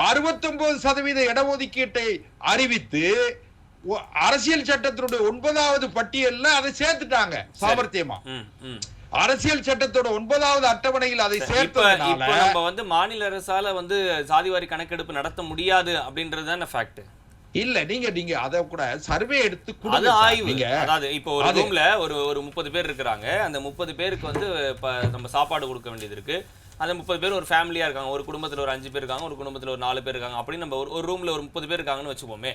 69% இடஒதுக்கீட்டை அறிவித்து அரசியல் சட்டத்தினுடைய 9வது பட்டியல்ல அதை சேர்த்துட்டாங்க சாமர்த்தியமா. அரசியல் சட்டத்தோட 9வது அட்டவணையில் அதை சேர்த்ததுனால இப்ப நம்ம வந்து மாநில அரசால வந்து சாதிவாரி கணக்கெடுப்பு நடத்த முடியாது அப்படின்றதுதான ஃபேக்ட். இல்ல நீங்க அத கூட சர்வே எடுத்து அது ஆய்வு. அதாவது இப்போ ஒரு ரூம்ல ஒரு 30 பேர் இருக்கிறாங்க. அந்த 30 பேருக்கு வந்து நம்ம சாப்பாடு கொடுக்க வேண்டியது இருக்கு. அந்த 30 பேர் ஒரு ஃபேமிலியா இருக்காங்க. ஒரு குடும்பத்துல ஒரு 5 பேர் இருக்காங்க, ஒரு குடும்பத்துல ஒரு 4 பேர் இருக்காங்க. அப்படி நம்ம ஒரு ரூம்ல ஒரு 30 பேர் இருக்காங்கன்னு வச்சுப்போமே.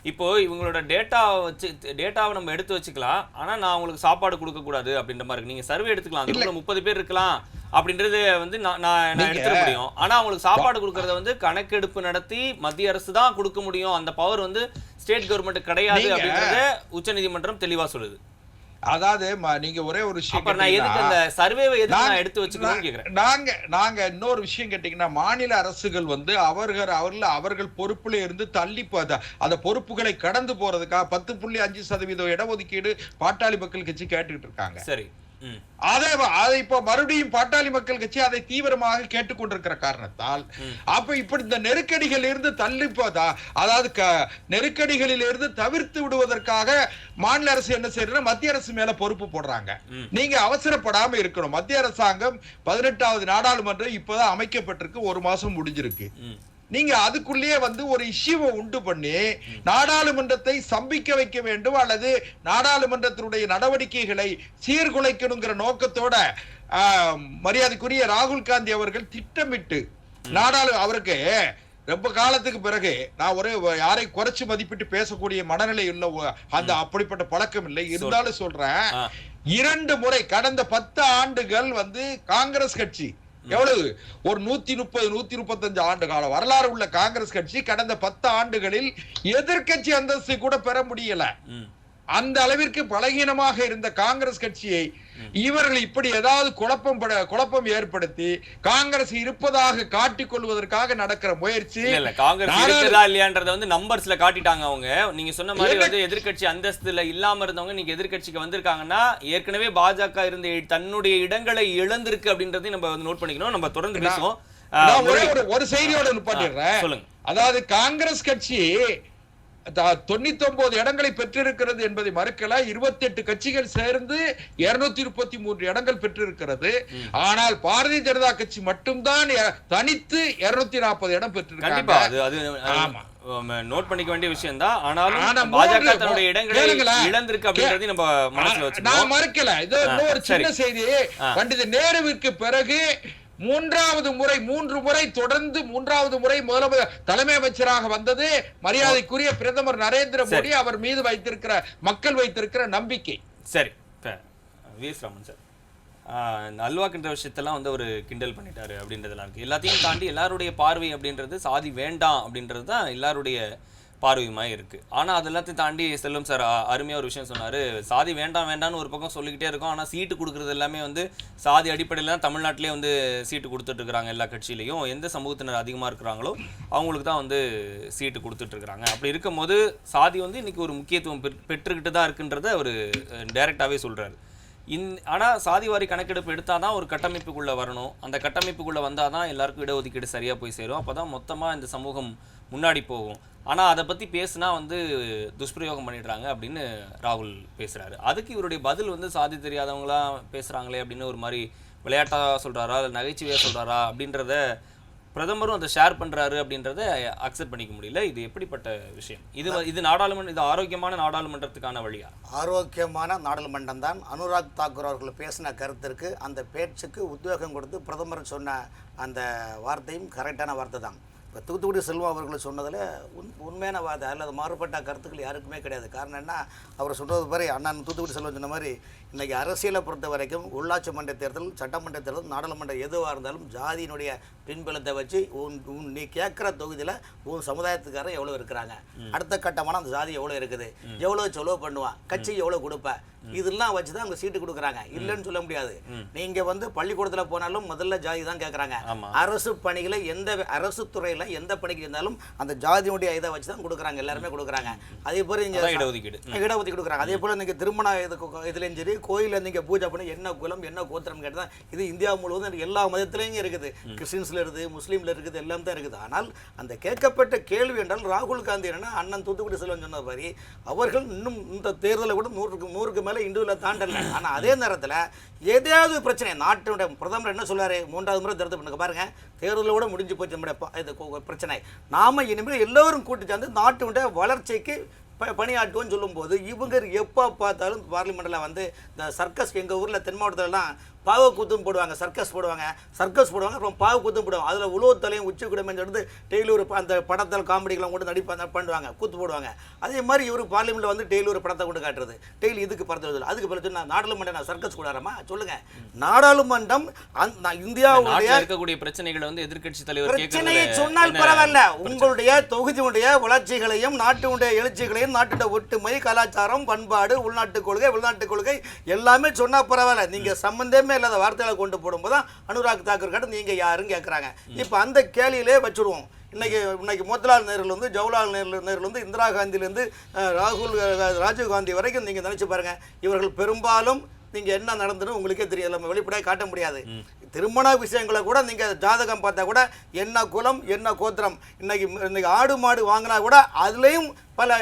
இப்போ இவங்களோட டேட்டாவை நம்ம எடுத்து வச்சுக்கலாம், ஆனா நான் உங்களுக்கு சாப்பாடு கொடுக்க கூடாது அப்படின்ற மாதிரி இருக்கு. நீங்க சர்வே எடுத்துக்கலாம், அதுக்குள்ள 30 பேர் இருக்கலாம் அப்படின்றது வந்து நான் எடுத்துட முடியும். ஆனா அவங்களுக்கு சாப்பாடு கொடுக்கறத வந்து கணக்கெடுப்பு நடத்தி மத்திய அரசு தான் கொடுக்க முடியும், அந்த பவர் வந்து ஸ்டேட் கவர்மெண்ட் கிடையாது அப்படின்றத உச்சநீதிமன்றம் தெளிவா சொல்லுது. அதாவது நீங்க ஒரே ஒரு விஷயம், நான் எதுக்கு அந்த சர்வேவை எதுக்கு நான் எடுத்து வச்சுக்கணும்னு கேக்குறேன். நாங்க இன்னொரு விஷயம் கேட்டீங்கன்னா, மாநில அரசுகள் வந்து அவர்கள் பொறுப்புல இருந்து தள்ளி அந்த பொறுப்புகளை கடந்து போறதுக்காக 10.5% இடஒதுக்கீடு பாட்டாளி மக்கள் கட்சி கேட்டுக்கிட்டு இருக்காங்க. சரி, அதை இப்ப மறுபடியும் பாட்டாளி மக்கள் கட்சி அதை தீவிரமாக கேட்டுக்கொண்டிருக்கிற காரணத்தால் அப்ப இப்படி இந்த நெருக்கடிகள் இருந்து தள்ளி அதாவது நெருக்கடிகளில் இருந்து தவிர்த்து விடுவதற்காக மாநில அரசு என்ன செய்யறது, மத்திய அரசு மேல பொறுப்பு போடுறாங்க. நீங்க அவசரப்படாம இருக்கணும். மத்திய அரசாங்கம் 18வது நாடாளுமன்றம் இப்பதான் அமைக்கப்பட்டிருக்கு, 1 மாசம் முடிஞ்சிருக்கு. நீங்க அதுக்குள்ளேயே வந்து ஒரு இஷ்யூவை உண்டு பண்ணி நாடாளுமன்றத்தை ஸ்தம்பிக்க வைக்க வேண்டும் அல்லது நாடாளுமன்றத்தினுடைய நடவடிக்கைகளை சீர்குலைக்கணுங்கிற நோக்கத்தோட மரியாதைக்குரிய ராகுல் காந்தி அவர்கள் திட்டமிட்டு அவருக்கு ரொம்ப காலத்துக்கு பிறகு, நான் யாரை குறைச்சு மதிப்பிட்டு பேசக்கூடிய மனநிலை உள்ள அந்த அப்படிப்பட்ட பழக்கம் இல்லை, இருந்தாலும் சொல்றேன், 2 முறை கடந்த 10 ஆண்டுகள் வந்து காங்கிரஸ் கட்சி எவ்வளவு ஒரு 130-135 ஆண்டு கால வரலாறு உள்ள காங்கிரஸ் கட்சி கடந்த 10 ஆண்டுகளில் எதிர்க்கட்சி அந்தஸ்து கூட பெற முடியல. அந்த அளவிற்கு பலகீனமாக இருந்த காங்கிரஸ் கட்சியை இவர்கள் இப்படி ஏதாவது குழப்பம் ஏற்படுத்தி காங்கிரஸ் இருப்பதாக காட்டிக் கொள்வதற்காக நடக்கிற முயற்சி. காங்கிரஸ் இருக்குதா இல்லையான்றத வந்து நம்பர்ஸ்ல காட்டிட்டாங்க அவங்க. நீங்க சொன்ன மாதிரி வந்து எதிர்க்கட்சி அந்தஸ்துல இல்லாம இருந்தவங்க நீங்க எதிர்க்கட்சிக்கு வந்திருக்காங்கன்னா ஏற்கனவே பாஜக இருந்த தன்னுடைய இடங்களை இழந்திருக்கு அப்படின்றதையும் நம்ம நோட் பண்ணிக்கணும். நம்ம தொடர்ந்து பேசுவோம். ஒரு செய்தியோட நிப்பாட்டிடுறேன். சொல்லுங்க. அதாவது காங்கிரஸ் கட்சி 99 இடங்களை பெற்றிருக்கிறது என்பதை மறுக்கல. 28 கட்சிகள் சேர்ந்து 233 இடங்கள் பெற்றிருக்கிறது. ஆனால் பாரதிய ஜனதா கட்சி மட்டும்தான் தனித்து 240 இடம் பெற்றிருக்காங்க. நோட் பண்ணிக்க வேண்டிய விஷயம் தான். ஆனாலும் பாஜக தன்னுடைய இடங்களை இழந்திருக்கு அப்படின்றதை நம்ம மனசுல வச்சுக்கணும். நான் மறுக்கல. இது ஒரு சின்ன செய்தி. பண்டித நேருவிற்கு பிறகு 3 முறை தொடர்ந்து 3வது முறை முதலமைச்சர் தலைமை அமைச்சராக வந்தது மரியாதைக்குரிய பிரதமர் நரேந்திர மோடி. அவர் மீது மக்கள் வைத்திருக்கிற நம்பிக்கை. சரி, வி.எஸ். ராமன் சார் அல்வாக்குன்ற விஷயத்தெல்லாம் வந்து ஒரு கிண்டல் பண்ணிட்டாரு அப்படின்றதெல்லாம் இருக்கு. எல்லாத்தையும் தாண்டி எல்லாருடைய பார்வை அப்படின்றது சாதி வேண்டாம் அப்படின்றது தான் எல்லாருடைய பார்வையுமாய் இருக்கு. ஆனா அது எல்லாத்தையும் தாண்டி செல்வம் சார் அருமையா ஒரு விஷயம் சொன்னாரு. சாதி வேண்டாம்னு ஒரு பக்கம் சொல்லிக்கிட்டே இருக்கோம், ஆனா சீட்டு கொடுக்கறது எல்லாமே வந்து சாதி அடிப்படையில தான் தமிழ்நாட்டிலே வந்து சீட்டு கொடுத்துட்டு இருக்காங்க. எல்லா கட்சியிலையும் எந்த சமூகத்தினர் அதிகமா இருக்கிறாங்களோ அவங்களுக்கு தான் வந்து சீட்டு கொடுத்துட்டு இருக்காங்க. அப்படி இருக்கும்போது சாதி வந்து இன்னைக்கு ஒரு முக்கியத்துவம் பெற்றுக்கிட்டு தான் இருக்குன்றத ஒரு டைரக்டாவே சொல்றாரு. ஆனால் சாதிவாரி கணக்கெடுப்பு எடுத்தால் தான் ஒரு கட்டமைப்புக்குள்ளே வரணும். அந்த கட்டமைப்புக்குள்ளே வந்தால் தான் எல்லாருக்கும் இடஒதுக்கீடு சரியாக போய் சேரும். அப்போ தான் மொத்தமாக இந்த சமூகம் முன்னாடி போகும். ஆனால் அதை பற்றி பேசுனா வந்து துஷ்பிரயோகம் பண்ணிடுறாங்க அப்படின்னு ராகுல் பேசுகிறாரு. அதுக்கு இவருடைய பதில் வந்து சாதி தெரியாதவங்களாம் பேசுகிறாங்களே அப்படின்னு ஒரு மாதிரி விளையாட்டாக சொல்கிறாரா இல்லை நகைச்சுவையாக சொல்கிறாரா அப்படின்றத பிரதமரும் அதை ஷேர் பண்ணுறாரு அப்படின்றத அக்செப்ட் பண்ணிக்க முடியல. இது எப்படிப்பட்ட விஷயம்? இது நாடாளுமன்றம், இது ஆரோக்கியமான நாடாளுமன்றத்துக்கான வழியா? ஆரோக்கியமான நாடாளுமன்றம் தான். அனுராக் தாக்கூர் அவர்கள் பேசின கருத்திற்கு, அந்த பேச்சுக்கு உத்வேகம் கொடுத்து பிரதமர் சொன்ன அந்த வார்த்தையும் கரெக்டான வார்த்தை தான். இப்போ தூத்துக்குடி செல்வம் அவர்கள் சொன்னதில் உண்மையான வார்த்தை, அதில் அது மாறுபட்ட கருத்துக்கள் யாருக்குமே கிடையாது. காரணம் என்ன, அவர் சொல்கிறது மாதிரி அண்ணன் தூத்துக்குடி செல்வம் சொன்ன மாதிரி இன்றைக்கி அரசியலை பொறுத்த வரைக்கும் உள்ளாட்சி மன்ற தேர்தல், சட்டமன்ற தேர்தல், நாடாளுமன்றம் எதுவாக இருந்தாலும் ஜாதியினுடைய பின்பலத்தை வச்சு நீ கேட்குற தொகுதியில் உன் சமுதாயத்துக்காரன் எவ்வளோ இருக்கிறாங்க, அடுத்த கட்டமான அந்த ஜாதி எவ்வளோ இருக்குது, எவ்வளோ செலவு பண்ணுவான், கட்சி எவ்வளோ கொடுப்பேன், இதெல்லாம் வச்சு தான் அவங்க சீட்டு கொடுக்குறாங்க. இல்லைன்னு சொல்ல முடியாது. நீங்க வந்து பள்ளிக்கூடத்தில் போனாலும் முதல்ல ஜாதி தான் கேட்குறாங்க. அரசு பணிகளை அரசு துறையில் எந்த பணிக்கு இருந்தாலும் அந்த ஜாதியுடைய இதை வச்சு தான் கொடுக்குறாங்க, எல்லாருமே கொடுக்குறாங்க. அதே போல இங்கே இடஒதுக்கீடு கொடுக்குறாங்க. அதே போல நீங்க திருமண இதுலையும் சரி, கோயிலில் நீங்க பூஜை பண்ணி என்ன குலம் என்ன கோத்திரம் கேட்டால் இது இந்தியா முழுவதும் எல்லா மதத்திலையும் இருக்குது. கிறிஸ்டின்ஸ்ல இருக்குது, முஸ்லீம்ல இருக்குது, எல்லாம் தான் இருக்குது. ஆனால் அந்த கேட்கப்பட்ட கேள்வி என்றால் ராகுல் காந்தி என்னன்னா, அண்ணன் தூத்துக்குடி செல்வன் சொன்ன மாதிரி அவர்கள் இன்னும் இந்த தேர்தலை கூட 100க்கு மேலே இண்டிவிஜுவலாக தாண்டல. ஆனால் அதே நேரத்தில் ஏதாவது பிரச்சனை, நாட்டுடைய பிரதமர் என்ன சொல்றாரு, 3வது முறை தேர்தல் பண்ணுங்க பாருங்க, தேர்தலோட முடிஞ்சு போச்சு நம்முடைய பிரச்சனை. நாம இனிமேல் எல்லோரும் கூட்டி சேர்ந்து நாட்டுடைய வளர்ச்சிக்கு பணியாற்றுவோன்னு சொல்லும்போது இவங்க எப்போ பார்த்தாலும் பார்லிமெண்ட்டில் வந்து இந்த சர்க்கஸ், எங்கள் ஊரில் தென் மாவட்டத்திலலாம் பாவ கூத்தும் போடுவாங்க, சர்க்கஸ் போடுவாங்க, அப்புறம் பாவ கூத்தும் போடுவாங்க. அதில் உலோகத்தலையும் உச்சி குடமைன்னு எடுத்து டெய்லி ஒரு அந்த படத்தில் காமெடிகளை கொண்டு பண்ணுவாங்க, கூத்து போடுவாங்க. அதே மாதிரி இவர் பார்லிமெண்ட்டில் வந்து டெய்லி ஒரு படத்தை கொண்டு காட்டுறது, டெய்லி இதுக்கு படத்தை அதுக்கு பிறகு நாடாளுமன்றம் நான் சர்க்கஸ் கூடாரமா சொல்லுங்க. நாடாளுமன்றம் இந்தியாவுடைய இருக்கக்கூடிய பிரச்சனைகளை வந்து எதிர்க்கட்சி தலைவர் பிரச்சனையை சொன்னால் பரவாயில்ல, உங்களுடைய தொகுதியுடைய வளர்ச்சிகளையும் நாட்டுடைய எழுச்சிகளையும் நாட்டுடைய ஒற்றுமை, கலாச்சாரம், பண்பாடு, உள்நாட்டு கொள்கை எல்லாமே சொன்னா பரவாயில்ல. நீங்க சம்பந்தமே இல்லாத வார்த்தைகளை கொண்டு போடும்போது தான் அனுராக் தாக்கூர் கிட்ட நீங்க யாருன்னு கேட்கறாங்க. இப்ப அந்த கேள்வியிலே வச்சுடுவோம். இன்னைக்கு மோத்திலால் நேருலேருந்து ஜவஹர்லால் நேருலேருந்து இந்திரா காந்தியிலேருந்து ராஜீவ் காந்தி வரைக்கும் நீங்கள் நினச்சி பாருங்க. இவர்கள் பெரும்பாலும் நீங்கள் என்ன நடந்துன்னு உங்களுக்கே தெரியும், நம்ம வெளிப்படையாக காட்ட முடியாது. திருமண விஷயங்களை கூட நீங்கள் ஜாதகம் பார்த்தா கூட என்ன குலம் என்ன கோத்திரம், இன்னைக்கு ஆடு மாடு வாங்கினா கூட அதுலேயும் பல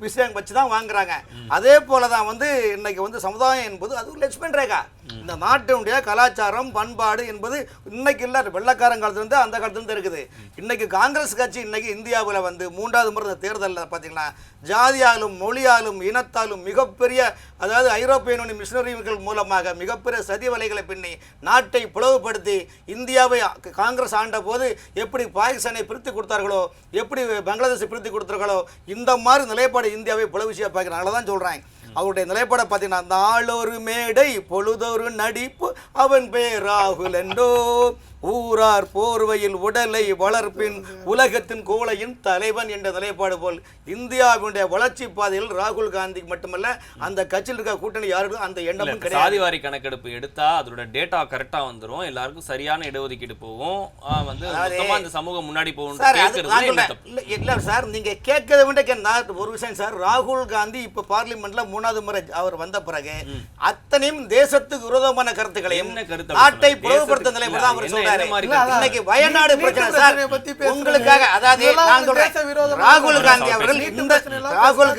விஷயம் வச்சு தான் வாங்குறாங்க. அதே போல தான் வந்து இன்னைக்கு வந்து சமுதாயம் என்பது அது ஒரு லட்சுமண் ரேகா. இந்த நாட்டினுடைய கலாச்சாரம் பண்பாடு என்பது இன்னைக்கு இல்லை, வெள்ளக்காரன் காலத்துலேருந்து அந்த காலத்துலேருந்து இருக்குது. இன்னைக்கு காங்கிரஸ் கட்சி இன்னைக்கு இந்தியாவில் வந்து 3வது முறை தேர்தலில் பார்த்தீங்கன்னா ஜாதியாலும் மொழியாலும் இனத்தாலும் மிகப்பெரிய, அதாவது ஐரோப்பிய யூனியன் மிஷனரிகள் மூலமாக மிகப்பெரிய சதி வலைகளை பின்னி நாட்டை பிளவுபடுத்தி இந்தியாவை காங்கிரஸ் ஆண்ட போது எப்படி பாகிஸ்தானை பிரித்து கொடுத்தார்களோ, எப்படி பங்களாதேஷை பிரித்து கொடுத்தார்களோ, இந்த மாதிரி நிலைப்பாடு இந்தியாவை பிளவுச்சியாக பார்க்குறாங்க. தான் சொல்கிறேன். அவருடைய நிலைப்பாடை பார்த்தீங்கன்னா நாளொரு மேடை பொழுதொரு நடிப்பு அவன் பேர் ராகுல் என்றோ ஊரார் போர்வையில் உடலை வளர்ப்பின் உலகத்தின் கோளையின் தலைவன் என்ற நிலைப்பாடு போல் இந்தியாவுடைய வளர்ச்சி பாதையில் ராகுல் காந்தி மட்டுமல்ல அந்த கட்சியில் இருக்க கூட்டணி யாருக்கும் அந்த எண்ணமும் கிடையாது. சாதிவாரி கணக்கெடுப்பு எடுத்தா அதோட டேட்டா கரெக்டா வந்துரும், எல்லாருக்கும் சரியான இடஒதுக்கீடு போகும், வந்து மொத்தமா அந்த சமூகம் முன்னாடி போகும். இல்ல சார், நீங்க கேட்கறத விட ஒரு விஷயம் சார், ராகுல் காந்தி இப்ப பார்லிமெண்ட்ல 3வது முறை அவர் வந்த பிறகு அத்தனையும் தேசத்துக்கு விரோதமான கருத்துக்களையும் நாட்டை பிளவுபடுத்த நிலைப்பாடு அவர் சொல்றாரு. இன்னைக்கு வயநாடு பிரச்சனை சார் உங்களுக்காக, அதாவது ராகுல்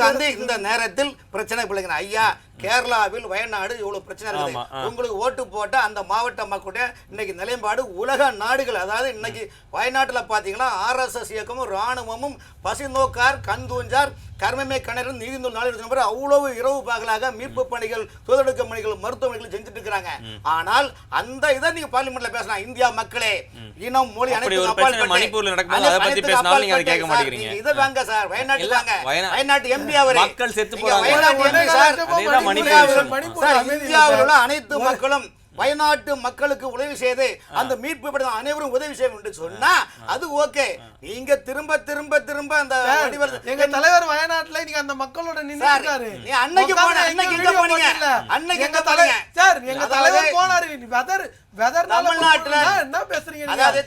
காந்தி இந்த நேரத்தில் பிரச்சனை பிள்ளைங்க ஐயா, கேரளாவில் வயநாடு இவ்வளவு பிரச்சனை இருக்குது, உங்களுக்கு ஓட்டு போட்ட அந்த மாவட்ட மக்களுடைய இன்னைக்கு நிலைப்பாடு உலக நாடுகள், அதாவது இன்னைக்கு வயநாட்டில் பார்த்தீங்கன்னா RSS இயக்கமும் ராணுவமும் பசிநோக்கார் கண்தூஞ்சார் கர்மமே கணரன் நீதிநூல் நாடு அவ்வளவு இரவு பகலாக மீட்பு பணிகள், தூதடுக்க பணிகள், மருத்துவமனைகள் செஞ்சுட்டு இருக்கிறாங்க. ஆனால் அந்த இதை நீங்க பார்லிமெண்ட்ல பேசலாம், இந்தியா மக்களே இனம் மொழி அனைத்து மணிப்பூர்ல நடக்கும்போது அதை பத்தி பேசினாலும் நீங்க அதை கேட்க மாட்டீங்க. இதை வாங்க சார், வயநாட்டுல வாங்க, வயநாட்டு MP அவரே மக்கள் செத்து போறாங்க. இந்தியாவில் உள்ள அனைத்து மக்களும் வயநாட்டு மக்களுக்கு உதவி செய்து அந்த மீட்பு படம் அனைவரும் உதவி செய்யும் என்று சொன்னா அது ஓகே. நீங்க திரும்ப திரும்ப திரும்ப அந்த எங்க தலைவர் வயநாட்டுல நீங்க அந்த மக்களோட நின்னுட்டாரு. நீ அன்னைக்கு போன, அன்னைக்கு எங்க போனீங்க? அன்னைக்கு எங்க போனீங்க சார்? எங்க தலைவர் போனாரு. வெதர் தமிழ்நாட்டுல என்ன பேசுறீங்க? அதாவது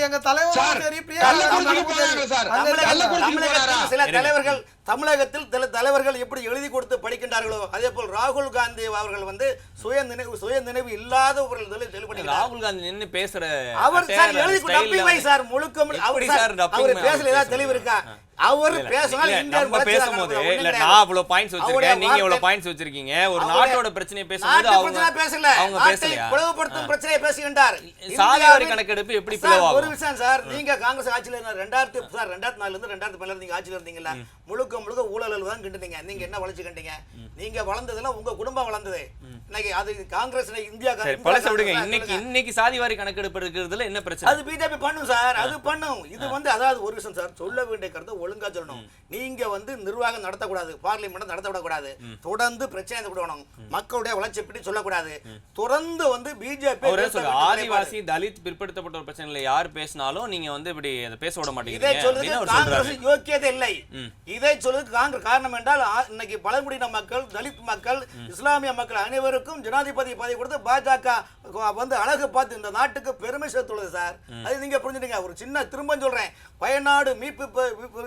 எங்க தலைவர் சரி சில தலைவர்கள் தமிழகத்தில் சில தலைவர்கள் எப்படி எழுதி கொடுத்து படிக்கின்றார்களோ அதே போல் ராகுல் காந்தி அவர்கள் வந்து சுய நினைவு இல்லாதவர்கள் ராகுல் காந்தி நின்னு பேசுற அவர் சார் எழுதி கொடுத்து சார் முழுக்க அவர் பேசல ஏதாவது தெளிவு இருக்கா? அவர் பேசும்போது இல்ல நான் இவ்வளவு பாயிண்ட்ஸ் வச்சிருக்கேன், நீங்க இவ்வளவு பாயிண்ட்ஸ் வச்சிருக்கீங்க, ஒரு நாட்டோட பிரச்சனையை பேசும்போது அவங்க பேசல, அவங்க பேசலையா? பிளவுபடுத்தும் பிரச்சனையை பேசுகின்றார். சாதிவாரி கணக்கெடுப்பு எப்படி பிளவாகும்? ஒரு விஷயம் சார், நீங்க காங்கிரஸ் ஆட்சியில 2004 இருந்து 2012 நீங்க ஆட்சியில இருந்தீங்கல்ல, முழுக்க ஊழல் தான் கிண்டுனீங்க. நீங்க என்ன வளர்ச்சி கண்டீங்க? நீங்க வளர்ந்ததுல உங்க குடும்பம் வளர்ந்தது. இன்னைக்கு அது காங்கிரஸ் இந்தியா இன்னைக்கு சாதிவாரி கணக்கெடுப்பு இருக்கிறதுல என்ன பிரச்சனை? அது பிஜேபி பண்ணும் சார், அது பண்ணும். இது வந்து அதாவது ஒரு விஷயம் சார், சொல்ல வேண்டிய கருத்தை ஒழுங்கா சொல்லணும். நீங்க வந்து நிர்வாகம் நடத்தக்கூடாது, பார்லிமெண்ட் நடத்தக்கூடாது, தொடர்ந்து பிரச்சனை கொடுக்கணும், மக்களுடைய வளர்ச்சி பற்றி சொல்லக்கூடாது, தொடர்ந்து வந்து பிஜேபி ஆதிவாசி தலித் பிற்படுத்தப்பட்ட ஒரு பிரச்சனைல யார் பேசினாலும் நீங்க வந்து இப்படி அதை பேச விட மாட்டீங்க. இதை சொல்றதுக்கு காங்கிரஸ் யோக்கியதை இல்லை. இதை சொல்றதுக்கு காங்கிரஸ் காரணம் என்றால் இன்னைக்கு பழங்குடியின மக்கள், தலித் மக்கள், இஸ்லாமிய மக்கள் அனைவருக்கும் ஜனாதிபதி பதவி கொடுத்து பாஜக வந்து அழகு பார்த்து இந்த நாட்டுக்கு பெருமை சேர்த்துள்ளது சார். அது நீங்க புரிஞ்சுட்டீங்க. ஒரு சின்ன திரும்ப சொல்றேன், வயநாடு மீட்பு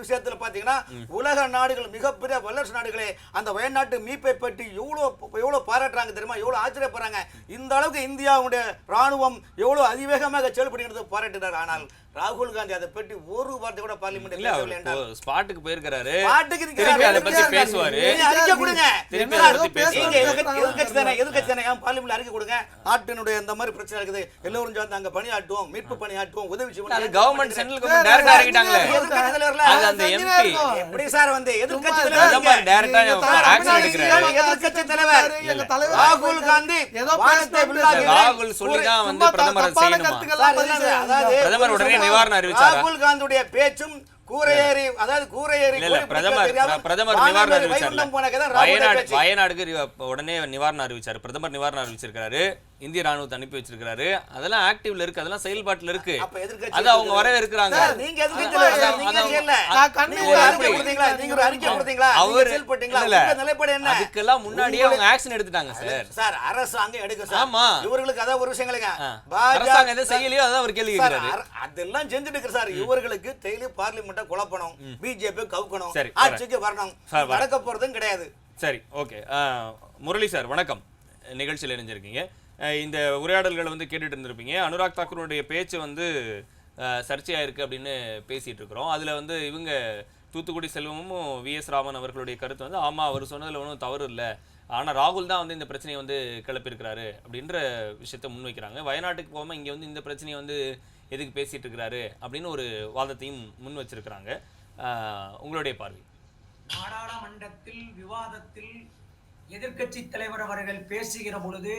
விஷயத்துல பாத்தீங்கன்னா உலக நாடுகள் மிகப்பெரிய வல்லரசு நாடுகளே அந்த வயநாட்டு மீட்பை பற்றி எவ்வளவு பாராட்டுறாங்க தெரியுமா, எவ்வளவு ஆச்சரியப்படுறாங்க. இந்த அளவுக்கு இந்தியாவுடைய ராணுவம் எவ்வளவு அதிவேகமாக செயல்படுகிறது பாராட்டுகிறார். ஆனால் ராகுல் காந்தி அதை பற்றி ஒரு வார்த்தை கூட பார்லிமெண்ட் இல்ல அவர் ஸ்பாட்டுக்கு போயிருக்காரு, பாட்டுக்கு திருப்பி அதை பத்தி பேசுவாரு. அறிக்கை கொடுங்க. திருப்பி அதை பத்தி நீங்க பேசுவாரு. எதிர்க்கட்சி தானே பார்லிமெண்ட்ல அறிக்கை கொடுங்க. நாட்டினுடைய இந்த மாதிரி பிரச்சனை இருக்குது, எல்லோரும் சேர்ந்து அங்க பணியாற்றுவோம், மீட்பு பணியாற்றுவோம், உதவி செய்வோம். அது கவர்மெண்ட் சென்ட்ரல் கவர்மெண்ட் டைரக்டா இறக்கிட்டாங்களே. எதிர்க்கட்சி தலைவர்ல அது அந்த எம்பி எப்படி சார் வந்து எதிர்க்கட்சி பிரதமர் டைரக்டா ஆக்ஷன் எடுக்கிறாரு. எதிர்க்கட்சி தலைவர் ராகுல் காந்தி வானத்தை வில்லாக ராகுல் சொல்லிதான் வந்து பிரதமர் செய்யணுமா? பிரதமர் உடனே நிவாரணம் அறிவிச்சாரா? ராகுல் காந்தியுடைய பேச்சும் கூரையேறி, அதாவது கூரையேறி பிரதமர் நிவாரணம் அறிவிச்சார். வயநாடுக்கு உடனே நிவாரணம் அறிவிச்சாரு. பிரதமர் நிவாரணம் அறிவிச்சிருக்காரு, இந்திய ராணுவத்தை அனுப்பி வச்சிருக்காரு. அதெல்லாம் ஆக்டிவ்ல இருக்கு, அதெல்லாம் செயல்பாட்டுல இருக்கு. அது அவங்க வரவே இருக்கிறாங்க. அதுக்கெல்லாம் முன்னாடியே அவங்க ஆக்ஷன் எடுத்துட்டாங்க சார். அரசாங்கம் எடுக்க சார். ஆமா, இவர்களுக்கு அதான் ஒரு விஷயங்களுங்க. அரசாங்கம் எதை செய்யலையோ அதான் அவர் கேள்வி கேட்கிறாரு. அதெல்லாம் செஞ்சுட்டு இருக்கு சார். இவர்களுக்கு டெய்லி பார்லிமெண்ட்டை குழப்பணும், பிஜேபி கவுக்கணும், சரி, ஆட்சிக்கு வரணும், நடக்க போறதும் கிடையாது. சரி, ஓகே. முரளி சார் வணக்கம், நிகழ்ச்சியில் இணைஞ்சிருக்கீங்க. இந்த உரையாடல்களை வந்து கேட்டுட்டு இருந்திருப்பீங்க. அனுராக் தாக்கூருடைய பேச்சு வந்து சர்ச்சையாக இருக்குது அப்படின்னு பேசிகிட்டு இருக்கிறோம். அதில் வந்து இவங்க தூத்துக்குடி செல்வமும் விஎஸ் ராமன் அவர்களுடைய கருத்து வந்து ஆமாம், அவர் சொன்னதில் ஒன்றும் தவறு இல்லை, ஆனால் ராகுல் தான் வந்து இந்த பிரச்சனையை வந்து கிளப்பியிருக்கிறாரு அப்படின்ற விஷயத்த முன்வைக்கிறாங்க. வயநாட்டுக்கு போகாமல் இங்கே வந்து இந்த பிரச்சனையை வந்து எதுக்கு பேசிகிட்டு இருக்கிறாரு அப்படின்னு ஒரு வாதத்தையும் முன் வச்சிருக்கிறாங்க. உங்களுடைய பார்வை. நாடாளுமன்றத்தில் விவாதத்தில் எதிர்க்கட்சி தலைவர் அவர்கள் பேசுகிற பொழுது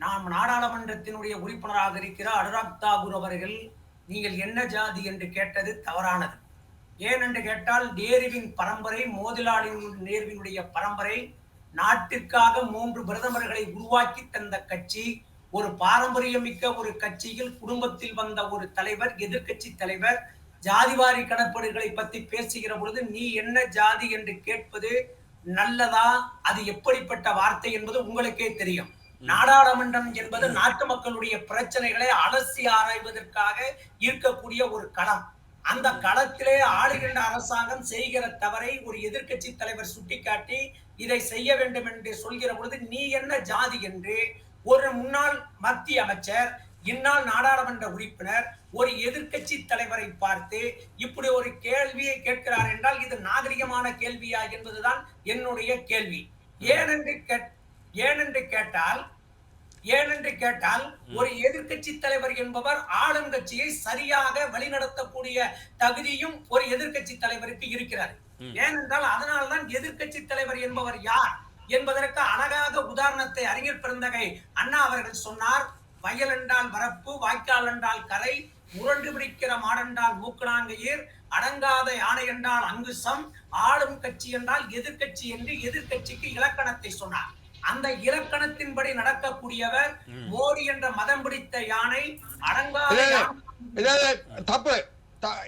நாம் நாடாளுமன்றத்தினுடைய உறுப்பினராக இருக்கிற அனுராக் தாக்கூர் அவர்கள் நீங்கள் என்ன ஜாதி என்று கேட்டது தவறானது. ஏனென்று கேட்டால் நேருவின் பரம்பரை, மோதிலாலின் நேருவினுடைய பரம்பரை, நாட்டிற்காக 3 பிரதமர்களை உருவாக்கி தந்த கட்சி, ஒரு பாரம்பரியமிக்க ஒரு கட்சியில் குடும்பத்தில் வந்த ஒரு தலைவர், எதிர்க்கட்சி தலைவர், ஜாதிவாரி கணக்கெடுப்புகளை பற்றி பேசுகிற பொழுது நீ என்ன ஜாதி என்று கேட்பது நல்லதா? அது எப்படிப்பட்ட வார்த்தை என்பது உங்களுக்கே தெரியும். நாடாளுமன்றம் என்பது நாட்டு மக்களுடைய பிரச்சனைகளை அலசி ஆராய்வதற்காக இருக்கக்கூடிய ஒரு களம். அந்த களத்திலே ஆளுகின்ற அரசாங்கம் செய்கிற தவறை ஒரு எதிர்க்கட்சி தலைவர் சுட்டிக்காட்டி இதை செய்ய வேண்டும் என்று சொல்கிற பொழுது நீ என்ன ஜாதி என்று ஒரு முன்னாள் மத்திய அமைச்சர், இந்நாள் நாடாளுமன்ற உறுப்பினர் ஒரு எதிர்க்கட்சி தலைவரை பார்த்து இப்படி ஒரு கேள்வியை கேட்கிறார் என்றால் இது நாகரிகமான கேள்வியா என்பதுதான் என்னுடைய கேள்வி. ஏனென்று கேட்டால் ஒரு எதிர்க்கட்சி தலைவர் என்பவர் ஆளுங்கட்சியை சரியாக வழிநடத்தக்கூடிய தகுதியும் ஒரு எதிர்க்கட்சி தலைவருக்கு இருக்கிறார். ஏனென்றால் அதனால்தான் எதிர்க்கட்சி தலைவர் என்பவர் யார் என்பதற்கு அழகாக உதாரணத்தை அறிஞர் பெருந்தகை அண்ணா அவர்கள் சொன்னார். வயல் என்றால் வரப்பு, வாய்க்கால் என்றால் கரை, முரண்டு பிடிக்கிற மாடென்றால் மூக்கணாங்கயிர், அடங்காத யானை என்றால் அங்குசம், ஆளும் கட்சி என்றால் எதிர்க்கட்சி என்று எதிர்க்கட்சிக்கு இலக்கணத்தை சொன்னார். அந்த இலக்கணத்தின்படி நடக்கக்கூடியவர் மோடி என்ற மதம் பிடித்த யானை, அடங்காத தப்பு,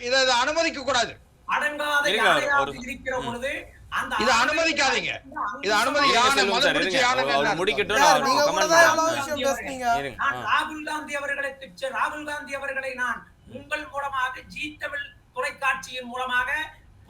இதை அனுமதிக்க கூடாது, அடங்காத யானையாக இருக்கிற பொழுது இதை அனுமதிக்காதீங்க, இதை ராகுல் காந்தி அவர்களை நான் உங்கள் மூலமாக ஜீ தமிழ் தொலைக்காட்சியின் மூலமாக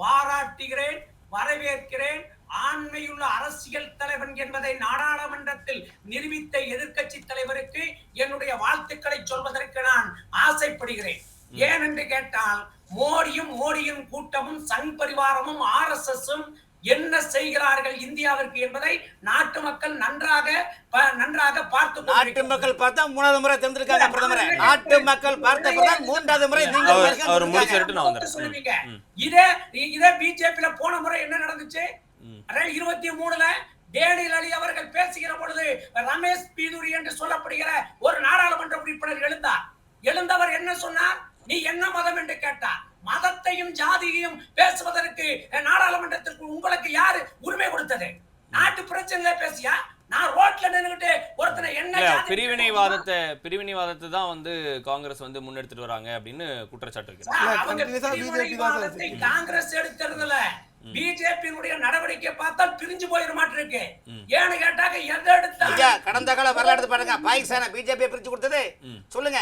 பாராட்டுகிறேன், வரவேற்கிறேன். ஆண்மையுள்ள அரசியல் தலைவன் என்பதை நாடாளுமன்றத்தில் நிரூபித்த எதிர்க்கட்சி தலைவருக்கு என்னுடைய வாழ்த்துக்களை சொல்வதற்கு நான் ஆசைப்படுகிறேன். ஏனென்று கேட்டால் மோடியின் கூட்டமும் சங் பரிவாரமும் RSSம் என்ன செய்கிறார்கள் இந்தியாவிற்கு என்பதை நாட்டு மக்கள் நன்றாக பார்த்து, நாட்டு மக்கள் பார்த்தா 3வது முறை தேர்ந்தெடுக்காங்க பிரதமரை, நாட்டு மக்கள் பார்த்த பிறகு 3வது முறை நீங்க சொல்லுவீங்க. இதே பிஜேபியில போன முறை என்ன நடந்துச்சு? 23ல டேனியல் அலி அவர்கள் பேசுகிற பொழுது ரமேஷ் பீதுரி என்று சொல்லப்படுகிற ஒரு நாடாளுமன்ற உறுப்பினர் எழுந்தவர் என்ன சொன்னார்? நீ என்ன மதம் என்று கேட்டார். மதத்தையும் ஜாதியையும் பேசுவதற்கு நாடாளுமன்றத்திற்கு உங்களுக்கு யாரு உரிமை கொடுத்தது? நாட்டு பிரச்சனைகளை பேசியா? நான் ரோட்ல நின்னுட்டு ஒருத்தனை என்ன பிரிவினைவாதத்தை தான் வந்து காங்கிரஸ் வந்து முன்னெடுத்துட்டு வராங்க அப்படின்னு குற்றச்சாட்டு வைக்கிறாங்க. காங்கிரஸ் எடுத்துறதுல பிஜேபியினுடைய நடவடிக்கை பார்த்தா பிரிஞ்சு போயிட மாட்டிருக்கு. ஏன்னு கேட்டாக்க எதை எடுத்தா கடந்த கால வரலாறு பாருங்க. பாகிஸ்தான பிஜேபி பிரிச்சு கொடுத்தது சொல்லுங்க,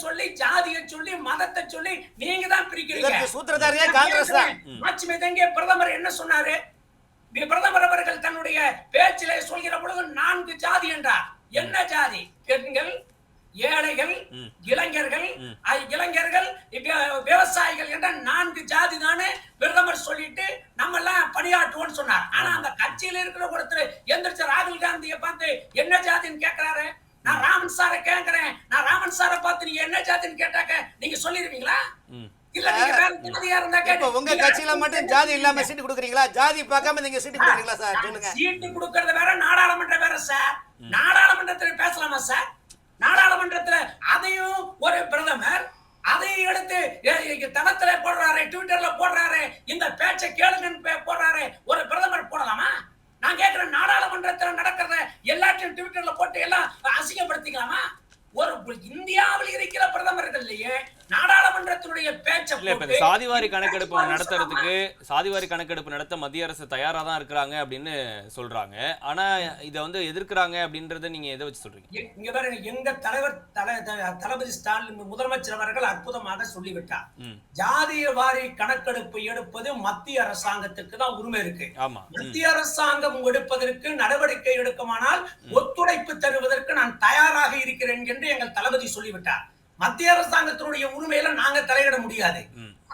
சொல்லி ஜாதியை சொல்லி மதத்தை சொல்லி நீங்க தான் பிரிக்கிறீங்க. சூத்திரதாரியே காங்கிரஸ் தான். பிரதமர் என்ன சொன்னாரு? பிரதமர் அவர்கள் தன்னுடைய பேச்சிலே சொல்கிற பொழுது 4 ஜாதி என்றார். என்ன ஜாதி கேளுங்கள். ஏழைகள், இளைஞர்கள், இளைஞர்கள், விவசாயிகள் என்ற 4 ஜாதி தானே பிரதமர் சொல்லிட்டு நம்ம எல்லாம் பணியாற்றுவோம்னு சொன்னார். ஆனா அந்த கட்சியில இருக்கிற ஒருத்தர் எந்திரிச்ச ராகுல் காந்தியை பார்த்து என்ன ஜாதின்னு கேட்கிறாரு. நான் ராமன் சாரை கேட்கிறேன், நான் ராமன் சாரை பார்த்து நீங்க என்ன ஜாதின்னு கேட்டாக்க நீங்க சொல்லிருவீங்களா? இல்ல நீங்க வேற ஜாதியா இருந்தா இப்ப உங்க கட்சியில மட்டும் ஜாதி இல்லாம சீட்டு கொடுக்குறீங்களா? ஜாதி பார்க்காம நீங்க சீட்டு கொடுக்குறீங்களா சார்? சொல்லுங்க. சீட்டு கொடுக்கறது வேற, நாடாளுமன்றம் வேற சார். நாடாளுமன்றத்துல பேசலாமா சார்? நாடாளுமன்றத்துல அதையும் ஒரு பிரதமர் அதையும் எடுத்து தளத்துல போடுறாரு, ட்விட்டர்ல போடுறாரு, இந்த பேச்சை கேளுங்கன்னு போடுறாரு. ஒரு பிரதமர் போடலாமா? நான் கேட்கிறேன், நாடாளுமன்றத்துல நடக்கிறத எல்லாத்தையும் ட்விட்டர்ல போட்டு எல்லாம் அசிங்கப்படுத்திக்கலாமா? ஒரு இந்தியாவில் இருக்கிற பிரதமர்கள்லயே நாடாளுமன்றத்தினுடைய பேச்சை இந்த சாதிவாரி கணக்கெடுப்பு நடத்துறதுக்கு சாதிவாரி கணக்கெடுப்பு நடத்த மத்திய அரசு தயாரா தான் இருக்கிறாங்க அப்படின்னு சொல்றாங்க. ஆனா இத வந்து எதிர்க்கிறாங்க அப்படின்றத நீங்க எதை வச்சு சொல்றீங்க? இங்க பாருங்க, எங்க தலைவர் தளபதி ஸ்டாலின் முதலமைச்சர் அவர்கள் அற்புதமாக சொல்லிவிட்டார். ஜாதிய வாரி கணக்கெடுப்பு எடுப்பது மத்திய அரசாங்கத்துக்கு தான் உரிமை இருக்கு. மத்திய அரசாங்கம் எடுப்பதற்கு நடவடிக்கை எடுக்குமானால் ஒத்துழைப்பு தருவதற்கு நான் தயாராக இருக்கிறேன் என்று எங்கள் தளபதி சொல்லிவிட்டார். மத்திய அரசாங்கத்தினுடைய உரிமையில நாங்க தலையிட முடியாது,